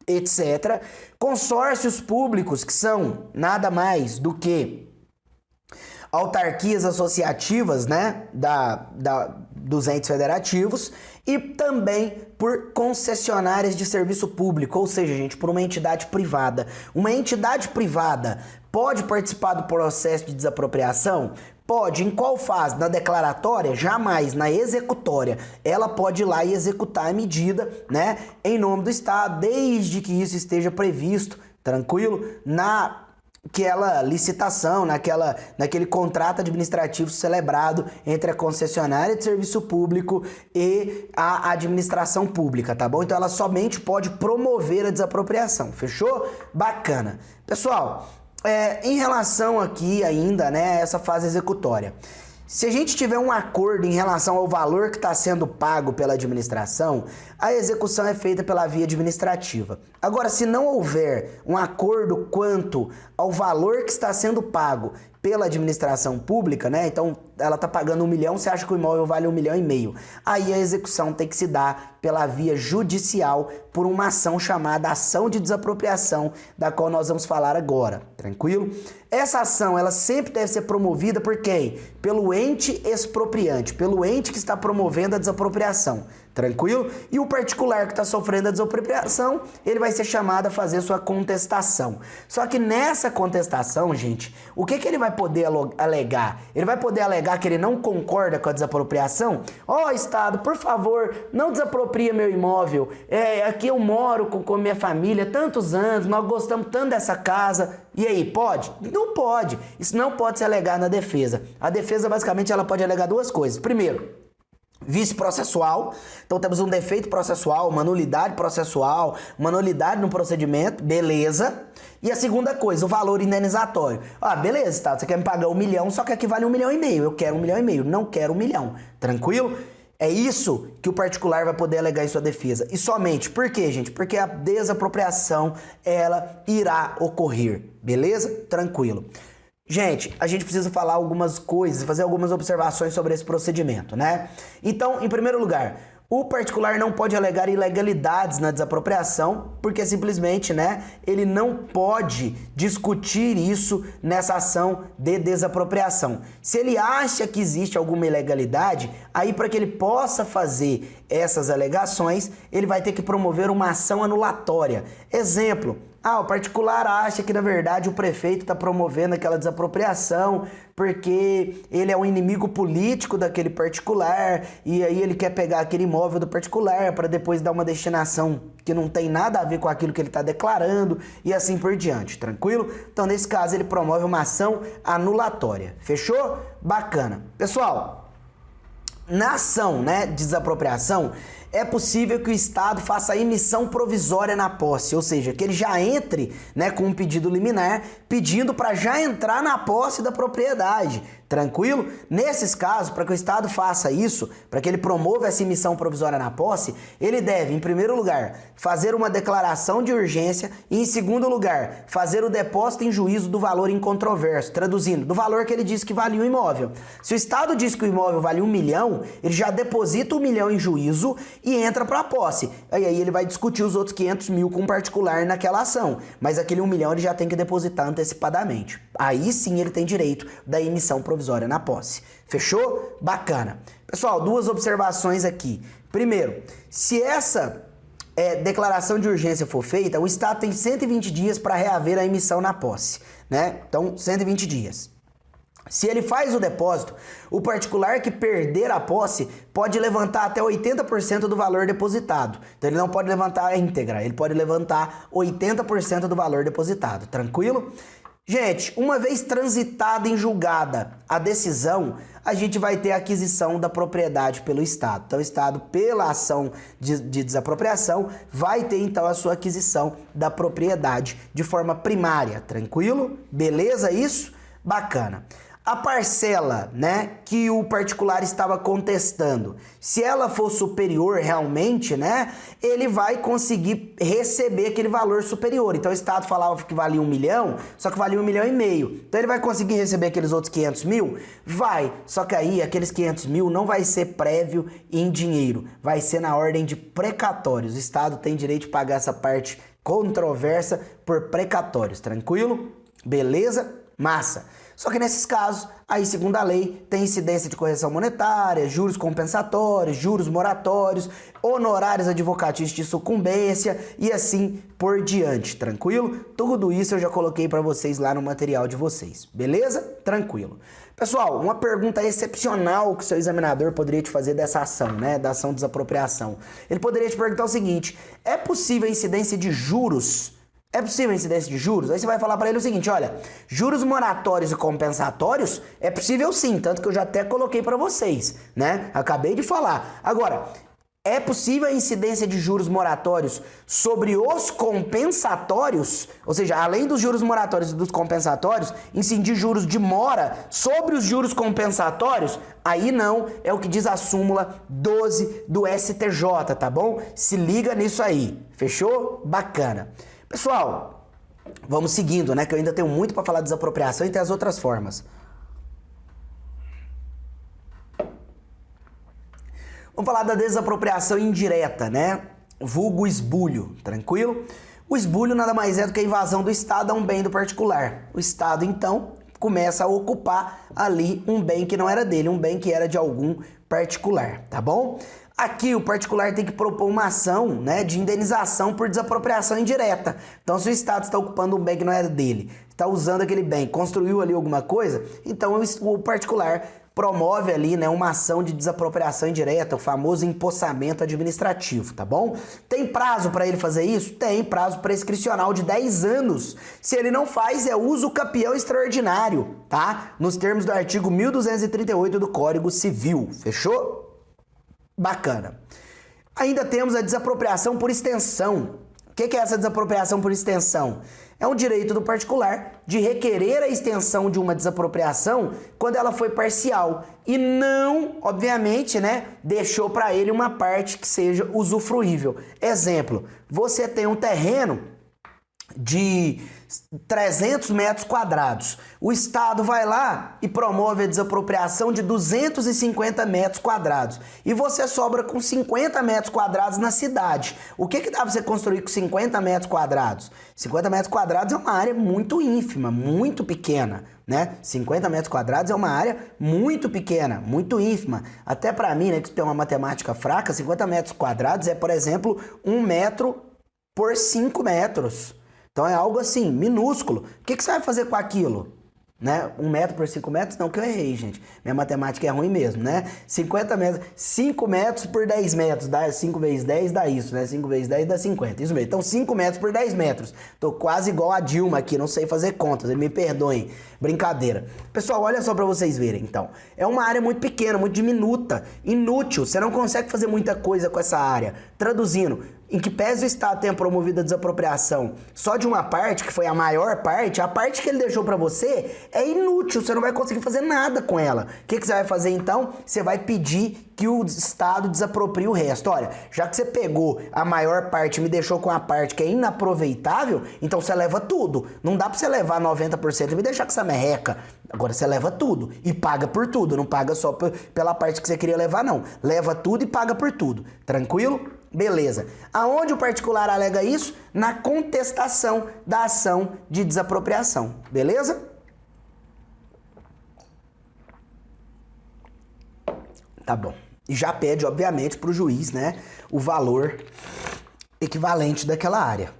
[SPEAKER 1] etc. Consórcios públicos, que são nada mais do que autarquias associativas, né, dos entes federativos, e também por concessionárias de serviço público, ou seja, gente, por uma entidade privada. Uma entidade privada pode participar do processo de desapropriação? Pode. Em qual fase? Na declaratória? Jamais. Na executória. Ela pode ir lá e executar a medida, né, em nome do Estado, desde que isso esteja previsto, tranquilo? Naquela licitação, naquele contrato administrativo celebrado entre a concessionária de serviço público e a administração pública, tá bom? Então ela somente pode promover a desapropriação, fechou? Bacana. Pessoal, em relação aqui ainda, né, essa fase executória, se a gente tiver um acordo em relação ao valor que está sendo pago pela administração, a execução é feita pela via administrativa. Agora, se não houver um acordo quanto ao valor que está sendo pago pela administração pública, né? Então, ela está pagando 1 milhão, você acha que o imóvel vale 1,5 milhão. Aí a execução tem que se dar pela via judicial por uma ação chamada ação de desapropriação, da qual nós vamos falar agora, tranquilo? Essa ação, ela sempre deve ser promovida por quem? Pelo ente expropriante, pelo ente que está promovendo a desapropriação, tranquilo? E o particular que está sofrendo a desapropriação, ele vai ser chamado a fazer sua contestação. Só que nessa contestação, gente, o que ele vai poder alegar? Ele vai poder alegar alegar que ele não concorda com a desapropriação? Ó, Estado, por favor, não desapropria meu imóvel. Aqui eu moro com minha família há tantos anos, nós gostamos tanto dessa casa. E aí, pode? Não pode. Isso não pode se alegar na defesa. A defesa, basicamente, ela pode alegar duas coisas. Primeiro, vício processual. Então temos um defeito processual, uma nulidade processual, uma nulidade no procedimento, beleza. E a segunda coisa, o valor indenizatório. Ah, beleza, Estado, você quer me pagar 1 milhão, só que aqui vale 1,5 milhão. Eu quero 1,5 milhão, não quero 1 milhão. Tranquilo? É isso que o particular vai poder alegar em sua defesa. E somente, por quê, gente? Porque a desapropriação, ela irá ocorrer, beleza? Tranquilo. Gente, a gente precisa falar algumas coisas, fazer algumas observações sobre esse procedimento, né? Então, em primeiro lugar, o particular não pode alegar ilegalidades na desapropriação, porque simplesmente, né, ele não pode discutir isso nessa ação de desapropriação. Se ele acha que existe alguma ilegalidade, aí para que ele possa fazer essas alegações, ele vai ter que promover uma ação anulatória. Exemplo: o particular acha que, na verdade, o prefeito está promovendo aquela desapropriação porque ele é um inimigo político daquele particular e aí ele quer pegar aquele imóvel do particular para depois dar uma destinação que não tem nada a ver com aquilo que ele está declarando e assim por diante, tranquilo? Então, nesse caso, ele promove uma ação anulatória. Fechou? Bacana. Pessoal, na ação, né, de desapropriação, é possível que o Estado faça a emissão provisória na posse, ou seja, que ele já entre, né, com um pedido liminar, pedindo para já entrar na posse da propriedade. Tranquilo? Nesses casos, para que o Estado faça isso, para que ele promova essa emissão provisória na posse, ele deve, em primeiro lugar, fazer uma declaração de urgência e, em segundo lugar, fazer o depósito em juízo do valor incontroverso, traduzindo, do valor que ele disse que valia o imóvel. Se o Estado diz que o imóvel vale 1 milhão, ele já deposita 1 milhão em juízo e entra para a posse. Aí ele vai discutir os outros 500 mil com o particular naquela ação, mas aquele 1 milhão ele já tem que depositar antecipadamente. Aí sim ele tem direito da emissão provisória na posse. Fechou? Bacana. Pessoal, duas observações aqui. Primeiro, se essa declaração de urgência for feita, o Estado tem 120 dias para reaver a emissão na posse, né? Então, 120 dias. Se ele faz o depósito, o particular que perder a posse pode levantar até 80% do valor depositado. Então ele não pode levantar a íntegra, ele pode levantar 80% do valor depositado. Tranquilo? Gente, uma vez transitada em julgada a decisão, a gente vai ter a aquisição da propriedade pelo Estado. Então o Estado, pela ação de desapropriação, vai ter então a sua aquisição da propriedade de forma primária. Tranquilo? Beleza isso? Bacana. A parcela, né, que o particular estava contestando, se ela for superior realmente, né, ele vai conseguir receber aquele valor superior. Então o Estado falava que valia 1 milhão, só que valia 1,5 milhão. Então ele vai conseguir receber aqueles outros 500 mil? Vai, só que aí aqueles 500 mil não vai ser prévio em dinheiro, vai ser na ordem de precatórios. O Estado tem direito de pagar essa parte controversa por precatórios, tranquilo? Beleza? Massa. Só que nesses casos, aí segundo a lei, tem incidência de correção monetária, juros compensatórios, juros moratórios, honorários advocatícios de sucumbência e assim por diante, tranquilo? Tudo isso eu já coloquei para vocês lá no material de vocês, beleza? Tranquilo. Pessoal, uma pergunta excepcional que o seu examinador poderia te fazer dessa ação, né, da ação de desapropriação. Ele poderia te perguntar o seguinte: é possível a incidência de juros? É possível a incidência de juros? Aí você vai falar para ele o seguinte: olha, juros moratórios e compensatórios é possível sim, tanto que eu já até coloquei para vocês, né? Acabei de falar. Agora, é possível a incidência de juros moratórios sobre os compensatórios? Ou seja, além dos juros moratórios e dos compensatórios, incidir juros de mora sobre os juros compensatórios? Aí não, é o que diz a súmula 12 do STJ, tá bom? Se liga nisso aí, fechou? Bacana. Pessoal, vamos seguindo, né? Que eu ainda tenho muito para falar de desapropriação e tem as outras formas. Vamos falar da desapropriação indireta, né? Vulgo esbulho, tranquilo? O esbulho nada mais é do que a invasão do Estado a um bem do particular. O Estado, então, começa a ocupar ali um bem que não era dele, um bem que era de algum particular, tá bom? Aqui o particular tem que propor uma ação, né, de indenização por desapropriação indireta. Então, se o Estado está ocupando um bem que não era dele, está usando aquele bem, construiu ali alguma coisa, então o particular promove ali, né, uma ação de desapropriação indireta, o famoso empossamento administrativo, tá bom? Tem prazo para ele fazer isso? Tem prazo prescricional de 10 anos. Se ele não faz, é uso capião extraordinário, tá? Nos termos do artigo 1238 do Código Civil, fechou? Bacana. Ainda temos a desapropriação por extensão. O que é essa desapropriação por extensão? É um direito do particular de requerer a extensão de uma desapropriação quando ela foi parcial e não, obviamente, né, deixou para ele uma parte que seja usufruível. Exemplo, você tem um terreno de 300 metros quadrados. O Estado vai lá e promove a desapropriação de 250 metros quadrados. E você sobra com 50 metros quadrados na cidade. O que dá para você construir com 50 metros quadrados? 50 metros quadrados é uma área muito ínfima, muito pequena, né? 50 metros quadrados é uma área muito pequena, muito ínfima. Até para mim, né, que tem uma matemática fraca, 50 metros quadrados é, por exemplo, 1 metro por 5 metros. Então é algo assim, minúsculo. O que você vai fazer com aquilo? Né? 1 metro por 5 metros? Não, que eu errei, gente. Minha matemática é ruim mesmo, né? 50 metros, 5 metros por 10 metros, dá 5 vezes 10 dá isso, né? 5 vezes 10 dá 50, isso mesmo. Então 5 metros por 10 metros. Tô quase igual a Dilma aqui, não sei fazer contas, me perdoem. Brincadeira. Pessoal, olha só pra vocês verem, então. É uma área muito pequena, muito diminuta, inútil. Você não consegue fazer muita coisa com essa área. Traduzindo, em que pese o Estado tenha promovido a desapropriação só de uma parte, que foi a maior parte, a parte que ele deixou pra você é inútil, você não vai conseguir fazer nada com ela. O que você vai fazer então? Você vai pedir que o Estado desaproprie o resto. Olha, já que você pegou a maior parte e me deixou com a parte que é inaproveitável, então você leva tudo. Não dá pra você levar 90% e me deixar com essa merreca. Agora você leva tudo e paga por tudo, não paga só pela parte que você queria levar, não. Leva tudo e paga por tudo. Tranquilo? Beleza. Aonde o particular alega isso? Na contestação da ação de desapropriação. Beleza? Tá bom. E já pede, obviamente, para o juiz, né, o valor equivalente daquela área.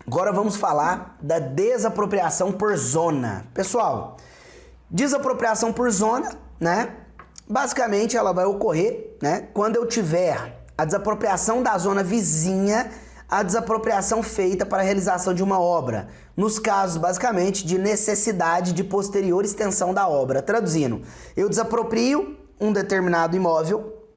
[SPEAKER 1] Agora vamos falar da desapropriação por zona. Pessoal, desapropriação por zona, né, basicamente ela vai ocorrer, né, quando eu tiver a desapropriação da zona vizinha à desapropriação feita para a realização de uma obra, nos casos, basicamente, de necessidade de posterior extensão da obra. Traduzindo, eu desaproprio um determinado imóvel,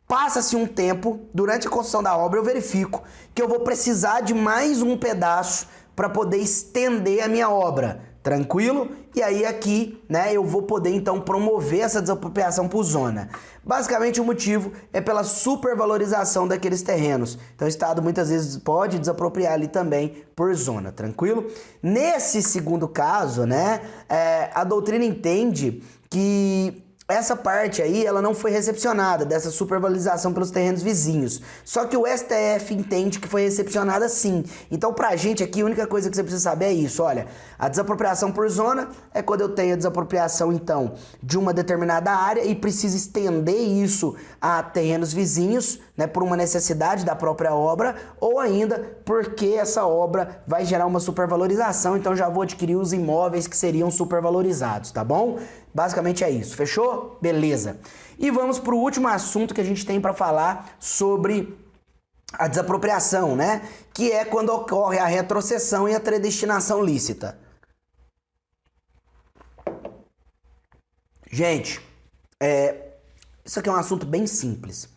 [SPEAKER 1] passa-se um tempo, durante a construção da obra eu verifico que eu vou precisar de mais um pedaço para poder estender a minha obra. Tranquilo? E aí aqui, né, eu vou poder então promover essa desapropriação por zona. Basicamente o motivo é pela supervalorização daqueles terrenos. Então o Estado muitas vezes pode desapropriar ali também por zona, tranquilo? Nesse segundo caso, né, a doutrina entende que essa parte aí, ela não foi recepcionada, dessa supervalorização pelos terrenos vizinhos. Só que o STF entende que foi recepcionada sim. Então, pra gente aqui, a única coisa que você precisa saber é isso. Olha, a desapropriação por zona é quando eu tenho a desapropriação, então, de uma determinada área e preciso estender isso a terrenos vizinhos, né, por uma necessidade da própria obra, ou ainda porque essa obra vai gerar uma supervalorização, então já vou adquirir os imóveis que seriam supervalorizados, tá bom? Basicamente é isso, fechou? Beleza. E vamos para o último assunto que a gente tem para falar sobre a desapropriação, né? Que é quando ocorre a retrocessão e a predestinação lícita. Gente, isso aqui é um assunto bem simples.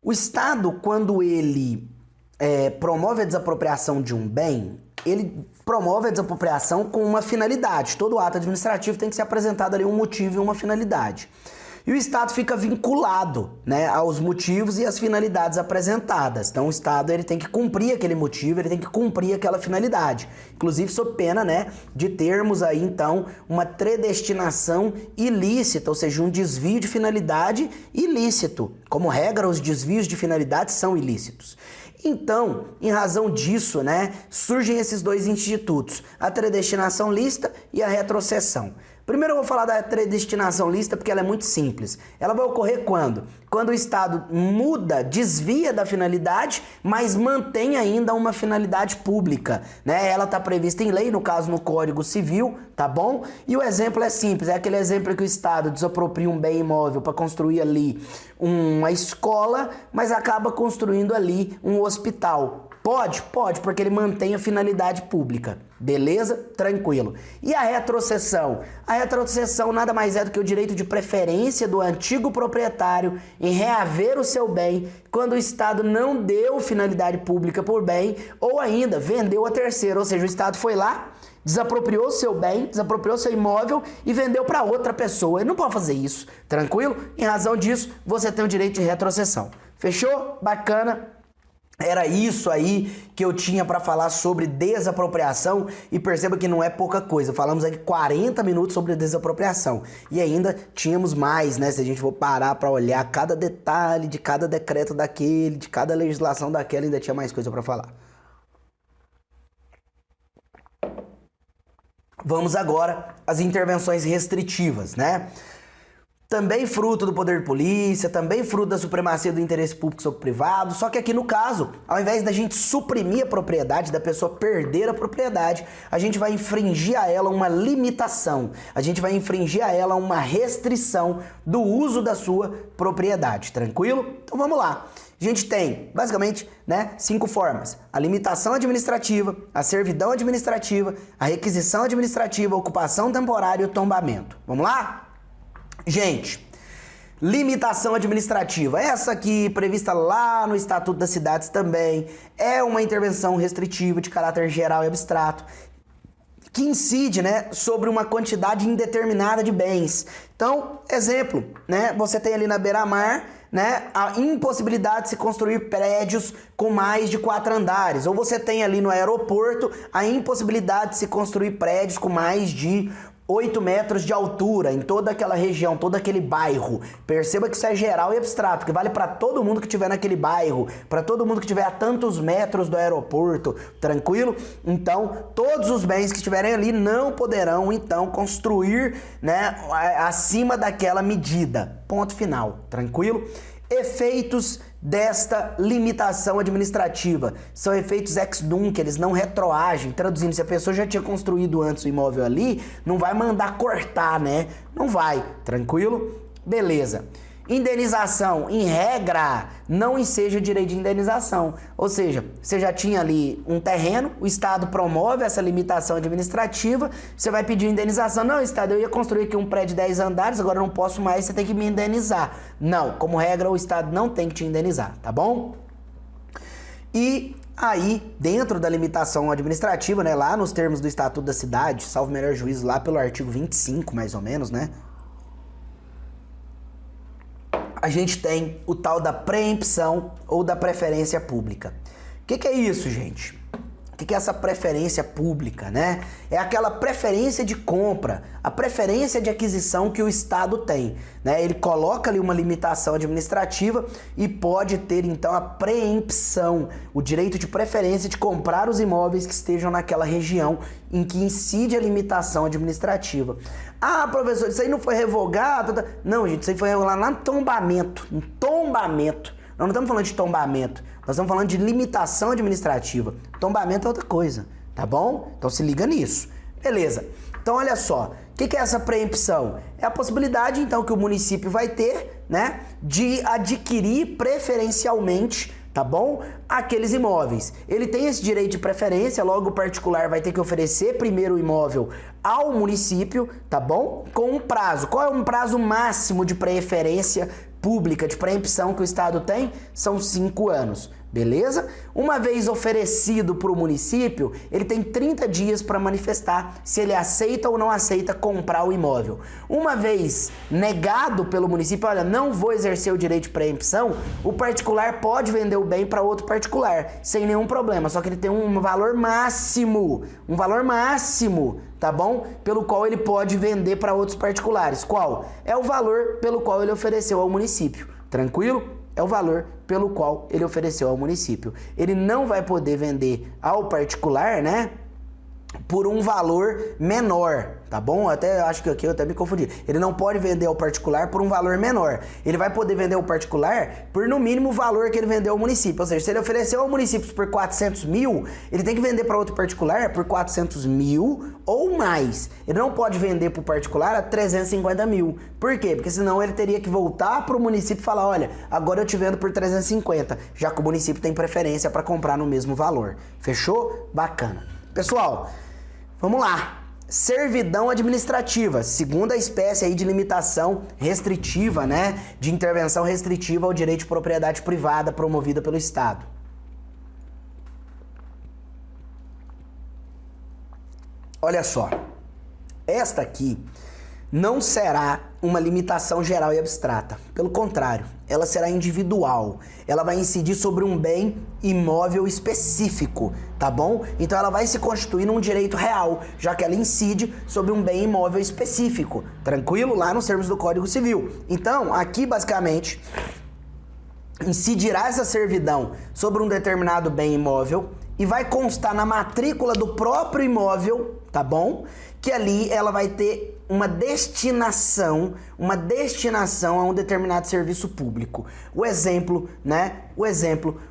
[SPEAKER 1] O Estado, quando ele promove a desapropriação de um bem, ele promove a desapropriação com uma finalidade. Todo ato administrativo tem que ser apresentado ali um motivo e uma finalidade. E o Estado fica vinculado, né, aos motivos e às finalidades apresentadas. Então o Estado ele tem que cumprir aquele motivo, ele tem que cumprir aquela finalidade. Inclusive sob pena, né, de termos aí então uma predestinação ilícita, ou seja, um desvio de finalidade ilícito. Como regra, os desvios de finalidade são ilícitos. Então, em razão disso, né, surgem esses dois institutos, a predestinação lícita e a retrocessão. Primeiro eu vou falar da predestinação lícita porque ela é muito simples. Ela vai ocorrer quando? Quando o Estado muda, desvia da finalidade, mas mantém ainda uma finalidade pública, né? Ela está prevista em lei, no caso no Código Civil, tá bom? E o exemplo é simples, é aquele exemplo que o Estado desapropria um bem imóvel para construir ali uma escola, mas acaba construindo ali um hospital. Pode? Pode, porque ele mantém a finalidade pública. Beleza? Tranquilo. E a retrocessão? A retrocessão nada mais é do que o direito de preferência do antigo proprietário em reaver o seu bem quando o Estado não deu finalidade pública por bem ou ainda vendeu a terceiro. Ou seja, o Estado foi lá, desapropriou o seu bem, desapropriou o seu imóvel e vendeu para outra pessoa. Ele não pode fazer isso. Tranquilo? Em razão disso, você tem o direito de retrocessão. Fechou? Bacana? Era isso aí que eu tinha para falar sobre desapropriação e perceba que não é pouca coisa. Falamos aqui 40 minutos sobre desapropriação e ainda tínhamos mais, né? Se a gente for parar para olhar cada detalhe de cada decreto daquele, de cada legislação daquela, ainda tinha mais coisa para falar. Vamos agora às intervenções restritivas, né? Também fruto do poder de polícia, também fruto da supremacia do interesse público sobre o privado, só que aqui no caso, ao invés da gente suprimir a propriedade, da pessoa perder a propriedade, a gente vai infringir a ela uma limitação, a gente vai infringir a ela uma restrição do uso da sua propriedade, tranquilo? Então vamos lá. A gente tem, basicamente, né, 5 formas. A limitação administrativa, a servidão administrativa, a requisição administrativa, a ocupação temporária e o tombamento. Vamos lá? Gente, limitação administrativa, essa aqui prevista lá no Estatuto das Cidades também, é uma intervenção restritiva de caráter geral e abstrato, que incide, né, sobre uma quantidade indeterminada de bens. Então, exemplo, né, você tem ali na beira-mar, né, a impossibilidade de se construir prédios com mais de 4 andares, ou você tem ali no aeroporto a impossibilidade de se construir prédios com mais de 8 metros de altura em toda aquela região, todo aquele bairro. Perceba que isso é geral e abstrato, que vale para todo mundo que estiver naquele bairro, para todo mundo que estiver a tantos metros do aeroporto, tranquilo? Então, todos os bens que estiverem ali não poderão, então, construir, né, acima daquela medida. Ponto final, tranquilo? Efeitos desta limitação administrativa são efeitos ex nunc, eles não retroagem. Traduzindo, se a pessoa já tinha construído antes o imóvel ali, não vai mandar cortar, né? Não vai, tranquilo? Beleza. Indenização, em regra, não enseja o direito de indenização. Ou seja, você já tinha ali um terreno, o Estado promove essa limitação administrativa, você vai pedir indenização. Não, Estado, eu ia construir aqui um prédio de 10 andares, agora eu não posso mais, você tem que me indenizar. Não, como regra, o Estado não tem que te indenizar, tá bom? E aí, dentro da limitação administrativa, né, lá nos termos do Estatuto da Cidade, salvo melhor juízo, lá pelo artigo 25, mais ou menos, né? A gente tem o tal da preempção ou da preferência pública. O que é isso, gente? O que é essa preferência pública, né? É aquela preferência de compra, a preferência de aquisição que o Estado tem, né? Ele coloca ali uma limitação administrativa e pode ter, então, a preempção, o direito de preferência de comprar os imóveis que estejam naquela região em que incide a limitação administrativa. Ah, professor, isso aí não foi revogado? Não, gente, isso aí foi revogado lá no tombamento. No tombamento. Nós não estamos falando de tombamento, nós estamos falando de limitação administrativa. Tombamento é outra coisa, tá bom? Então se liga nisso. Beleza. Então olha só, o que é essa preempção? É a possibilidade, então, que o município vai ter, né, de adquirir preferencialmente, tá bom? Aqueles imóveis. Ele tem esse direito de preferência, logo o particular vai ter que oferecer primeiro o imóvel ao município, tá bom? Com um prazo. Qual é um prazo máximo de preferência pública, de preempção que o Estado tem? São 5 anos. Beleza? Uma vez oferecido para o município, ele tem 30 dias para manifestar se ele aceita ou não aceita comprar o imóvel. Uma vez negado pelo município, olha, não vou exercer o direito de preempção, o particular pode vender o bem para outro particular, sem nenhum problema, só que ele tem um valor máximo, tá bom? Pelo qual ele pode vender para outros particulares. Qual? É o valor pelo qual ele ofereceu ao município. Tranquilo? É o valor pelo qual ele ofereceu ao município. Ele não vai poder vender ao particular, né? por um valor menor, tá bom? Até acho que aqui eu até me confundi. Ele não pode vender ao particular por um valor menor. Ele vai poder vender ao particular por no mínimo o valor que ele vendeu ao município. Ou seja, se ele ofereceu ao município por 400 mil, ele tem que vender para outro particular por 400 mil ou mais. Ele não pode vender para o particular a 350 mil. Por quê? Porque senão ele teria que voltar para o município e falar, olha, agora eu te vendo por 350, já que o município tem preferência para comprar no mesmo valor. Fechou? Bacana. Pessoal, vamos lá. Servidão administrativa, segunda espécie aí de limitação restritiva, né? De intervenção restritiva ao direito de propriedade privada promovida pelo Estado. Olha só, esta aqui não será uma limitação geral e abstrata. Pelo contrário, ela será individual. Ela vai incidir sobre um bem imóvel específico, tá bom? Então ela vai se constituir num direito real, já que ela incide sobre um bem imóvel específico. Tranquilo? Lá nos termos do Código Civil. Então, aqui basicamente, incidirá essa servidão sobre um determinado bem imóvel e vai constar na matrícula do próprio imóvel, tá bom? Que ali ela vai ter uma destinação a um determinado serviço público. O exemplo, né?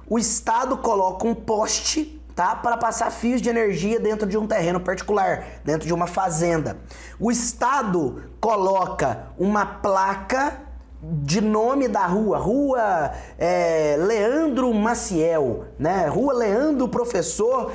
[SPEAKER 1] O Estado coloca um poste, tá? Para passar fios de energia dentro de um terreno particular, dentro de uma fazenda. O Estado coloca uma placa de nome da rua Leandro Maciel, né? Rua Leandro Professor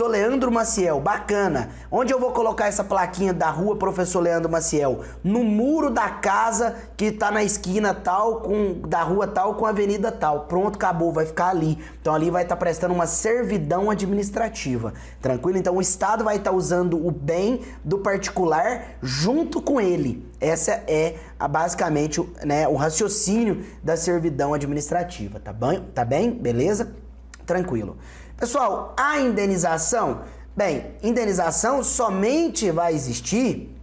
[SPEAKER 1] Leandro Maciel, bacana. Onde eu vou colocar essa plaquinha da rua Professor Leandro Maciel? No muro da casa que tá na esquina tal, da rua tal com a avenida tal. Pronto, acabou, vai ficar ali. Então ali vai estar prestando uma servidão administrativa, tranquilo? Então o Estado vai estar usando o bem do particular junto com ele. Essa é basicamente, né, o raciocínio da servidão administrativa, tá bem? Tá bem? Beleza? Tranquilo. Pessoal, a indenização? Bem, indenização somente vai existir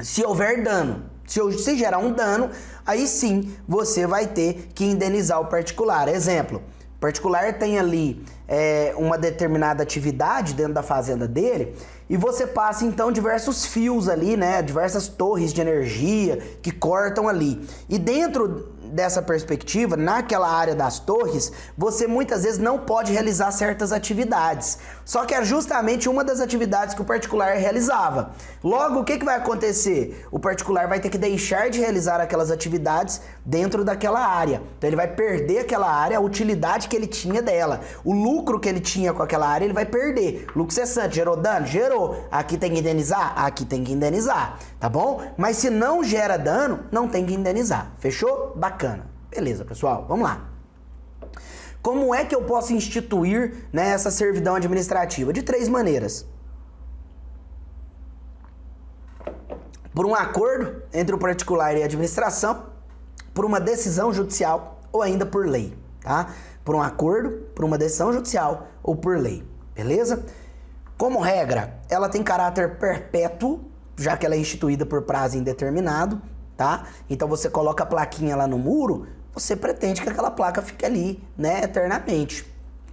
[SPEAKER 1] se houver dano. Se gerar um dano, aí sim você vai ter que indenizar o particular. Exemplo, o particular tem ali uma determinada atividade dentro da fazenda dele e você passa então diversos fios ali, né? Diversas torres de energia que cortam ali. E dentro dessa perspectiva, naquela área das torres, você muitas vezes não pode realizar certas atividades. Só que é justamente uma das atividades que o particular realizava. Logo, o que vai acontecer? O particular vai ter que deixar de realizar aquelas atividades dentro daquela área. Então ele vai perder aquela área, a utilidade que ele tinha dela. O lucro que ele tinha com aquela área, ele vai perder. Lucro cessante, gerou dano? Gerou. Aqui tem que indenizar? Aqui tem que indenizar, tá bom? Mas se não gera dano, não tem que indenizar. Fechou? Bacana. Beleza, pessoal, vamos lá. Como é que eu posso instituir, né, essa servidão administrativa? De 3 maneiras. Por um acordo entre o particular e a administração, por uma decisão judicial ou ainda por lei, tá? Por um acordo, por uma decisão judicial ou por lei, beleza? Como regra, ela tem caráter perpétuo, já que ela é instituída por prazo indeterminado, tá? Então você coloca a plaquinha lá no muro, você pretende que aquela placa fique ali, né, eternamente,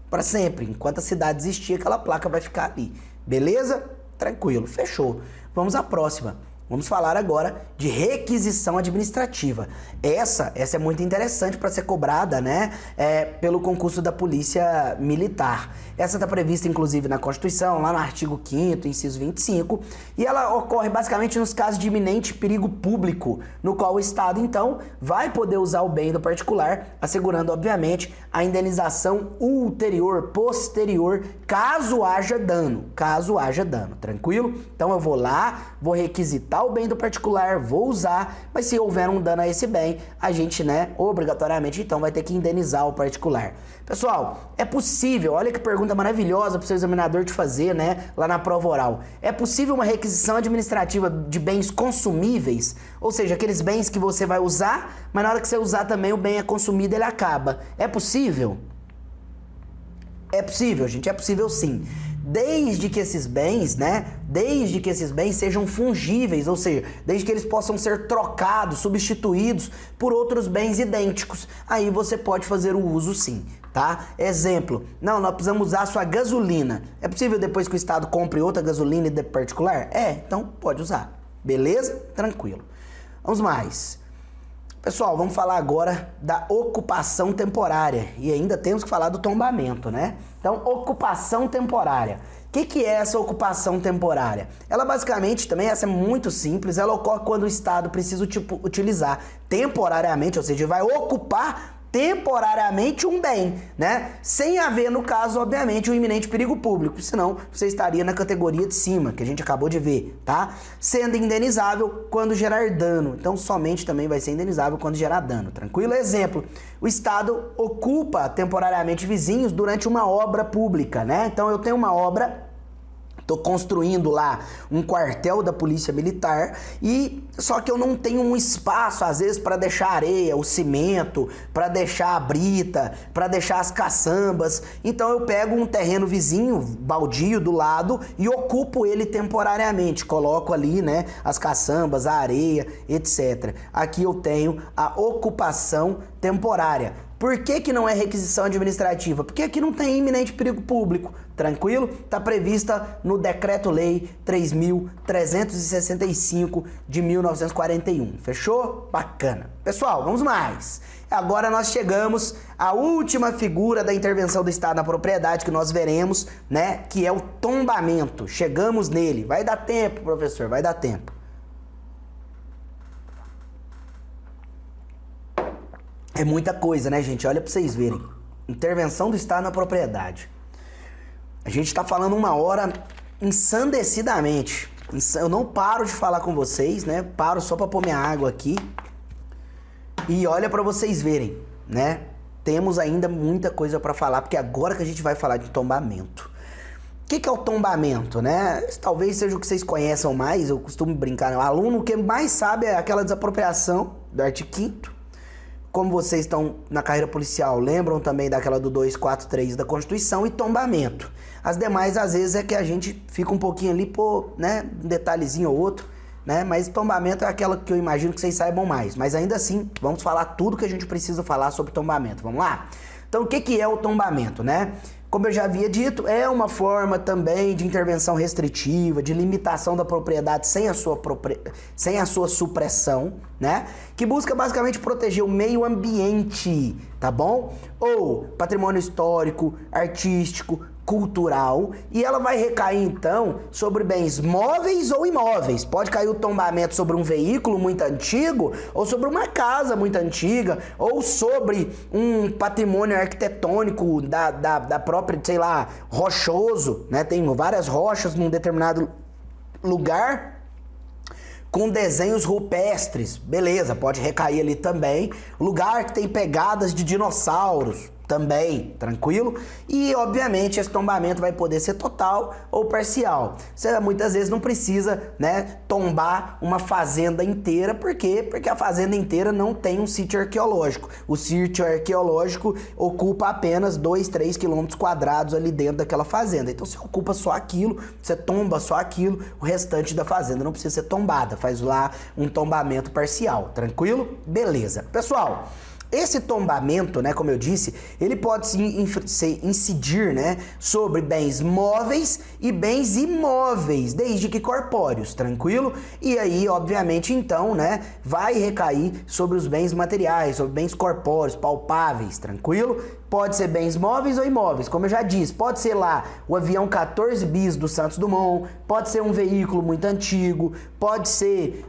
[SPEAKER 1] para sempre. Enquanto a cidade existir, aquela placa vai ficar ali. Beleza? Tranquilo, fechou. Vamos à próxima. Vamos falar agora de requisição administrativa. Essa é muito interessante para ser cobrada, né, pelo concurso da Polícia Militar. Essa está prevista, inclusive, na Constituição, lá no artigo 5º, inciso 25, e ela ocorre basicamente nos casos de iminente perigo público, no qual o Estado, então, vai poder usar o bem do particular, assegurando, obviamente, a indenização posterior, caso haja dano, tranquilo? Então eu vou lá, vou requisitar o bem do particular, vou usar, mas se houver um dano a esse bem, a gente, né, obrigatoriamente, então, vai ter que indenizar o particular. Pessoal, é possível, olha que pergunta maravilhosa para o seu examinador te fazer, né, lá na prova oral. É possível uma requisição administrativa de bens consumíveis? Ou seja, aqueles bens que você vai usar, mas na hora que você usar também o bem é consumido, ele acaba. É possível? É possível, gente, é possível sim. desde que esses bens, né, desde que esses bens sejam fungíveis, ou seja, desde que eles possam ser trocados, substituídos por outros bens idênticos. Aí você pode fazer o uso sim, tá? Exemplo, não, nós precisamos usar a sua gasolina. É possível depois que o Estado compre outra gasolina de particular? É, então pode usar. Beleza? Tranquilo. Vamos mais. Pessoal, vamos falar agora da ocupação temporária. E ainda temos que falar do tombamento, né? Então, ocupação temporária. O que é essa ocupação temporária? Ela basicamente, também essa é muito simples, ela ocorre quando o Estado precisa utilizar temporariamente, ou seja, vai ocupar temporariamente um bem, né? Sem haver, no caso, obviamente, um iminente perigo público, senão você estaria na categoria de cima, que a gente acabou de ver, tá? Sendo indenizável quando gerar dano. Então, somente também vai ser indenizável quando gerar dano, tranquilo? Exemplo, o Estado ocupa temporariamente vizinhos durante uma obra pública, né? Então, eu tenho uma obra... Tô construindo lá um quartel da Polícia Militar e só que eu não tenho um espaço às vezes para deixar a areia, o cimento, para deixar a brita, para deixar as caçambas. Então eu pego um terreno vizinho, baldio do lado e ocupo ele temporariamente. Coloco ali, né, as caçambas, a areia, etc. Aqui eu tenho a ocupação temporária. Por que não é requisição administrativa? Porque aqui não tem iminente perigo público, tranquilo? Está prevista no Decreto-Lei 3.365 de 1941, fechou? Bacana. Pessoal, vamos mais. Agora nós chegamos à última figura da intervenção do Estado na propriedade que nós veremos, né? Que é o tombamento. Chegamos nele. Vai dar tempo, professor, vai dar tempo. É muita coisa, né, gente? Olha pra vocês verem. Intervenção do Estado na propriedade. A gente tá falando uma hora ensandecidamente. Eu não paro de falar com vocês, né? Paro só pra pôr minha água aqui. E olha pra vocês verem, né? Temos ainda muita coisa pra falar, porque agora que a gente vai falar de tombamento. O que é o tombamento, né? Talvez seja o que vocês conheçam mais, eu costumo brincar. O aluno que mais sabe é aquela desapropriação do artigo 5º. Como vocês estão na carreira policial, lembram também daquela do 243 da Constituição e tombamento. As demais, às vezes, é que a gente fica um pouquinho ali, pô, né, um detalhezinho ou outro, né, mas tombamento é aquela que eu imagino que vocês saibam mais. Mas ainda assim, vamos falar tudo que a gente precisa falar sobre tombamento. Vamos lá? Então, o que é o tombamento, né? Como eu já havia dito, é uma forma também de intervenção restritiva, de limitação da propriedade sem a sua supressão, né? Que busca basicamente proteger o meio ambiente, tá bom? Ou patrimônio histórico, artístico, cultural, e ela vai recair então sobre bens móveis ou imóveis. Pode cair o tombamento sobre um veículo muito antigo, ou sobre uma casa muito antiga, ou sobre um patrimônio arquitetônico da própria, sei lá, rochoso, né? Tem várias rochas num determinado lugar com desenhos rupestres, beleza, pode recair ali também. Lugar que tem pegadas de dinossauros, também, tranquilo? E, obviamente, esse tombamento vai poder ser total ou parcial. Você muitas vezes não precisa, né, tombar uma fazenda inteira. Por quê? Porque a fazenda inteira não tem um sítio arqueológico. O sítio arqueológico ocupa apenas 2, 3 quilômetros quadrados ali dentro daquela fazenda. Então, você ocupa só aquilo, você tomba só aquilo, o restante da fazenda não precisa ser tombada. Faz lá um tombamento parcial, tranquilo? Beleza. Pessoal, esse tombamento, né, como eu disse, ele pode incidir, né, sobre bens móveis e bens imóveis, desde que corpóreos, tranquilo? E aí, obviamente, então, né, vai recair sobre os bens materiais, sobre bens corpóreos, palpáveis, tranquilo? Pode ser bens móveis ou imóveis, como eu já disse, pode ser lá o avião 14 bis do Santos Dumont, pode ser um veículo muito antigo, pode ser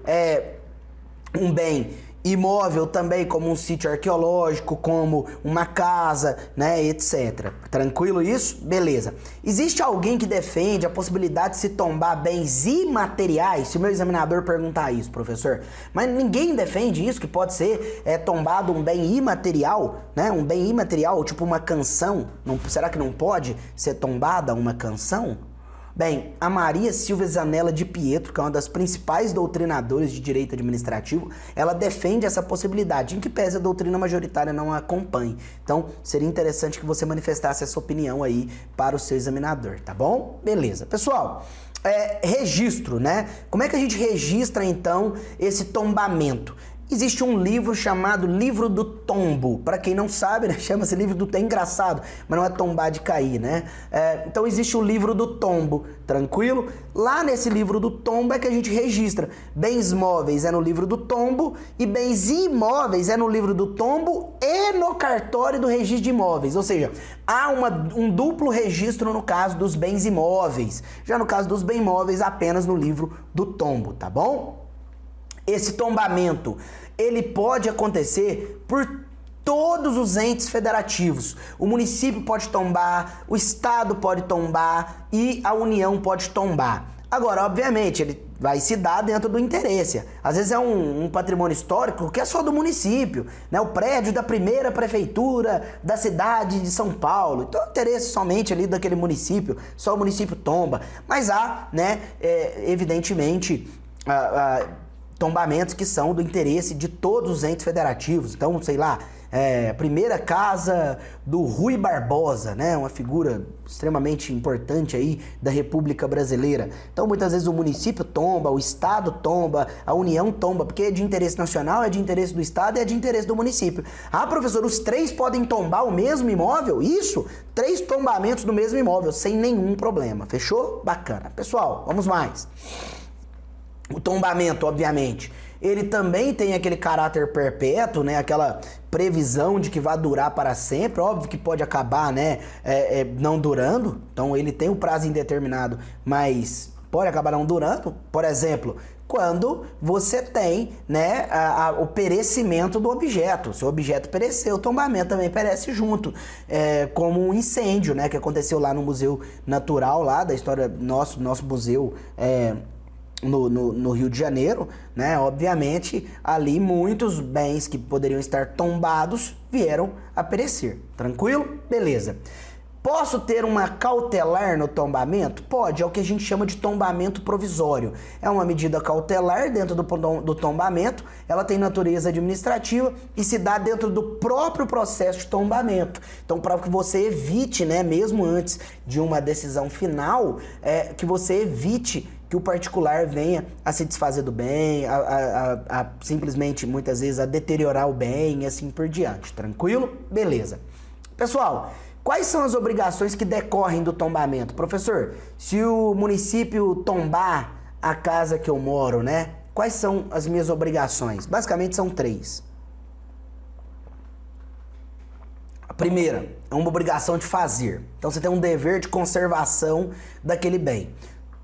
[SPEAKER 1] um bem imóvel também, como um sítio arqueológico, como uma casa, né, etc. Tranquilo isso? Beleza. Existe alguém que defende a possibilidade de se tombar bens imateriais? Se o meu examinador perguntar isso, professor. Mas ninguém defende isso, que pode ser tombado um bem imaterial, né? Um bem imaterial, tipo uma canção. Não, será que não pode ser tombada uma canção? Bem, a Maria Silvia Zanella de Pietro, que é uma das principais doutrinadoras de direito administrativo, ela defende essa possibilidade, em que pese a doutrina majoritária não a acompanhe. Então, seria interessante que você manifestasse essa opinião aí para o seu examinador, tá bom? Beleza. Pessoal, registro, né? Como é que a gente registra, então, esse tombamento? Existe um livro chamado Livro do Tombo. Para quem não sabe, né, chama-se Livro do Tombo. É engraçado, mas não é tombar de cair, né? Então existe o Livro do Tombo, tranquilo? Lá nesse Livro do Tombo é que a gente registra. Bens móveis é no Livro do Tombo e bens imóveis é no Livro do Tombo e no cartório do registro de imóveis. Ou seja, há um duplo registro no caso dos bens imóveis. Já no caso dos bens móveis, apenas no Livro do Tombo, tá bom? Esse tombamento, ele pode acontecer por todos os entes federativos. O município pode tombar, o estado pode tombar e a União pode tombar. Agora, obviamente, ele vai se dar dentro do interesse. Às vezes é um patrimônio histórico que é só do município, né? O prédio da primeira prefeitura da cidade de São Paulo. Então, é interesse somente ali daquele município, só o município tomba. Mas há, né, evidentemente, tombamentos que são do interesse de todos os entes federativos. Então, sei lá, primeira casa do Rui Barbosa, né? Uma figura extremamente importante aí da República Brasileira. Então, muitas vezes o município tomba, o estado tomba, a União tomba, porque é de interesse nacional, é de interesse do estado e é de interesse do município. Ah, professor, os três podem tombar o mesmo imóvel? Isso! 3 tombamentos do mesmo imóvel, sem nenhum problema. Fechou? Bacana. Pessoal, vamos mais. O tombamento, obviamente, ele também tem aquele caráter perpétuo, né? Aquela previsão de que vai durar para sempre. Óbvio que pode acabar, né? Não durando. Então, ele tem um prazo indeterminado, mas pode acabar não durando. Por exemplo, quando você tem, né, o perecimento do objeto. Se o objeto pereceu, o tombamento também perece junto. Como um incêndio, né? Que aconteceu lá no Museu Natural, lá da história, nosso museu... No Rio de Janeiro, né? Obviamente, ali muitos bens que poderiam estar tombados vieram a perecer. Tranquilo? Beleza. Posso ter uma cautelar no tombamento? Pode, é o que a gente chama de tombamento provisório. É uma medida cautelar dentro do tombamento, ela tem natureza administrativa e se dá dentro do próprio processo de tombamento. Então, para que você evite, né, mesmo antes de uma decisão final, que você evite que o particular venha a se desfazer do bem, a simplesmente, muitas vezes, a deteriorar o bem e assim por diante. Tranquilo? Beleza. Pessoal, quais são as obrigações que decorrem do tombamento? Professor, se o município tombar a casa que eu moro, né? Quais são as minhas obrigações? Basicamente são 3. A primeira é uma obrigação de fazer. Então você tem um dever de conservação daquele bem.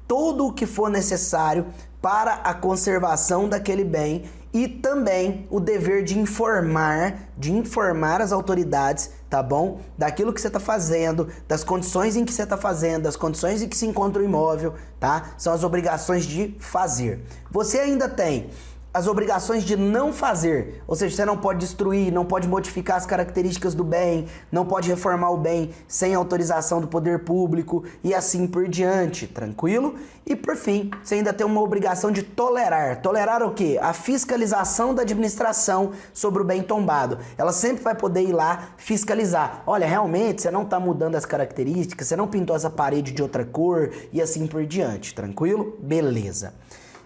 [SPEAKER 1] Tudo o que for necessário para a conservação daquele bem e também o dever de informar as autoridades, tá bom? Daquilo que você está fazendo, das condições em que você está fazendo, das condições em que se encontra o imóvel, tá? São as obrigações de fazer. Você ainda tem as obrigações de não fazer, ou seja, você não pode destruir, não pode modificar as características do bem, não pode reformar o bem sem autorização do poder público e assim por diante, tranquilo? E por fim, você ainda tem uma obrigação de tolerar. Tolerar o quê? A fiscalização da administração sobre o bem tombado. Ela sempre vai poder ir lá fiscalizar. Olha, realmente você não está mudando as características, você não pintou essa parede de outra cor e assim por diante, tranquilo? Beleza.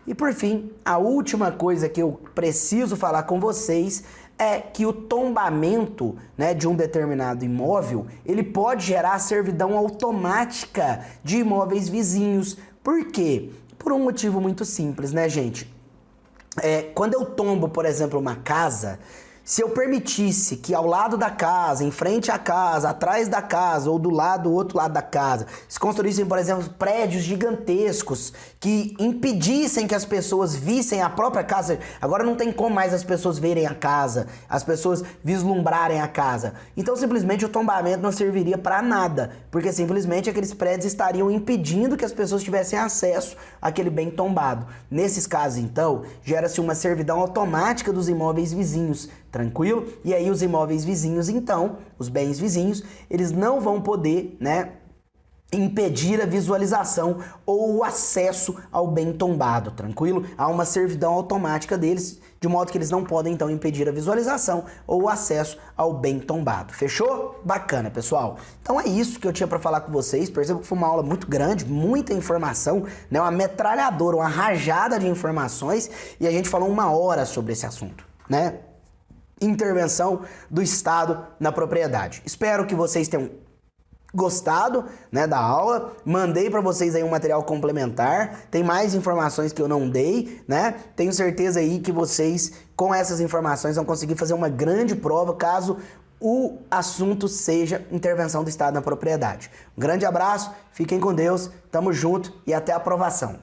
[SPEAKER 1] E por fim, a última coisa que eu preciso falar com vocês é que o tombamento, né, de um determinado imóvel, ele pode gerar servidão automática de imóveis vizinhos. Por quê? Por um motivo muito simples, né, gente? Quando eu tombo, por exemplo, uma casa, se eu permitisse que ao lado da casa, em frente à casa, atrás da casa ou do outro lado da casa, se construíssem, por exemplo, prédios gigantescos que impedissem que as pessoas vissem a própria casa, agora não tem como mais as pessoas verem a casa, as pessoas vislumbrarem a casa. Então, simplesmente, o tombamento não serviria para nada, porque simplesmente aqueles prédios estariam impedindo que as pessoas tivessem acesso àquele bem tombado. Nesses casos, então, gera-se uma servidão automática dos imóveis vizinhos, tranquilo? E aí os imóveis vizinhos, então, os bens vizinhos, eles não vão poder, né, impedir a visualização ou o acesso ao bem tombado, tranquilo? Há uma servidão automática deles, de modo que eles não podem, então, impedir a visualização ou o acesso ao bem tombado. Fechou? Bacana, pessoal. Então é isso que eu tinha para falar com vocês. Percebo que foi uma aula muito grande, muita informação, né? Uma metralhadora, uma rajada de informações, e a gente falou 1 hora sobre esse assunto, né? Intervenção do Estado na propriedade. Espero que vocês tenham gostado, né, da aula. Mandei para vocês aí um material complementar. Tem mais informações que eu não dei, né? Tenho certeza aí que vocês, com essas informações, vão conseguir fazer uma grande prova caso o assunto seja intervenção do Estado na propriedade. Um grande abraço, fiquem com Deus, tamo junto e até a aprovação.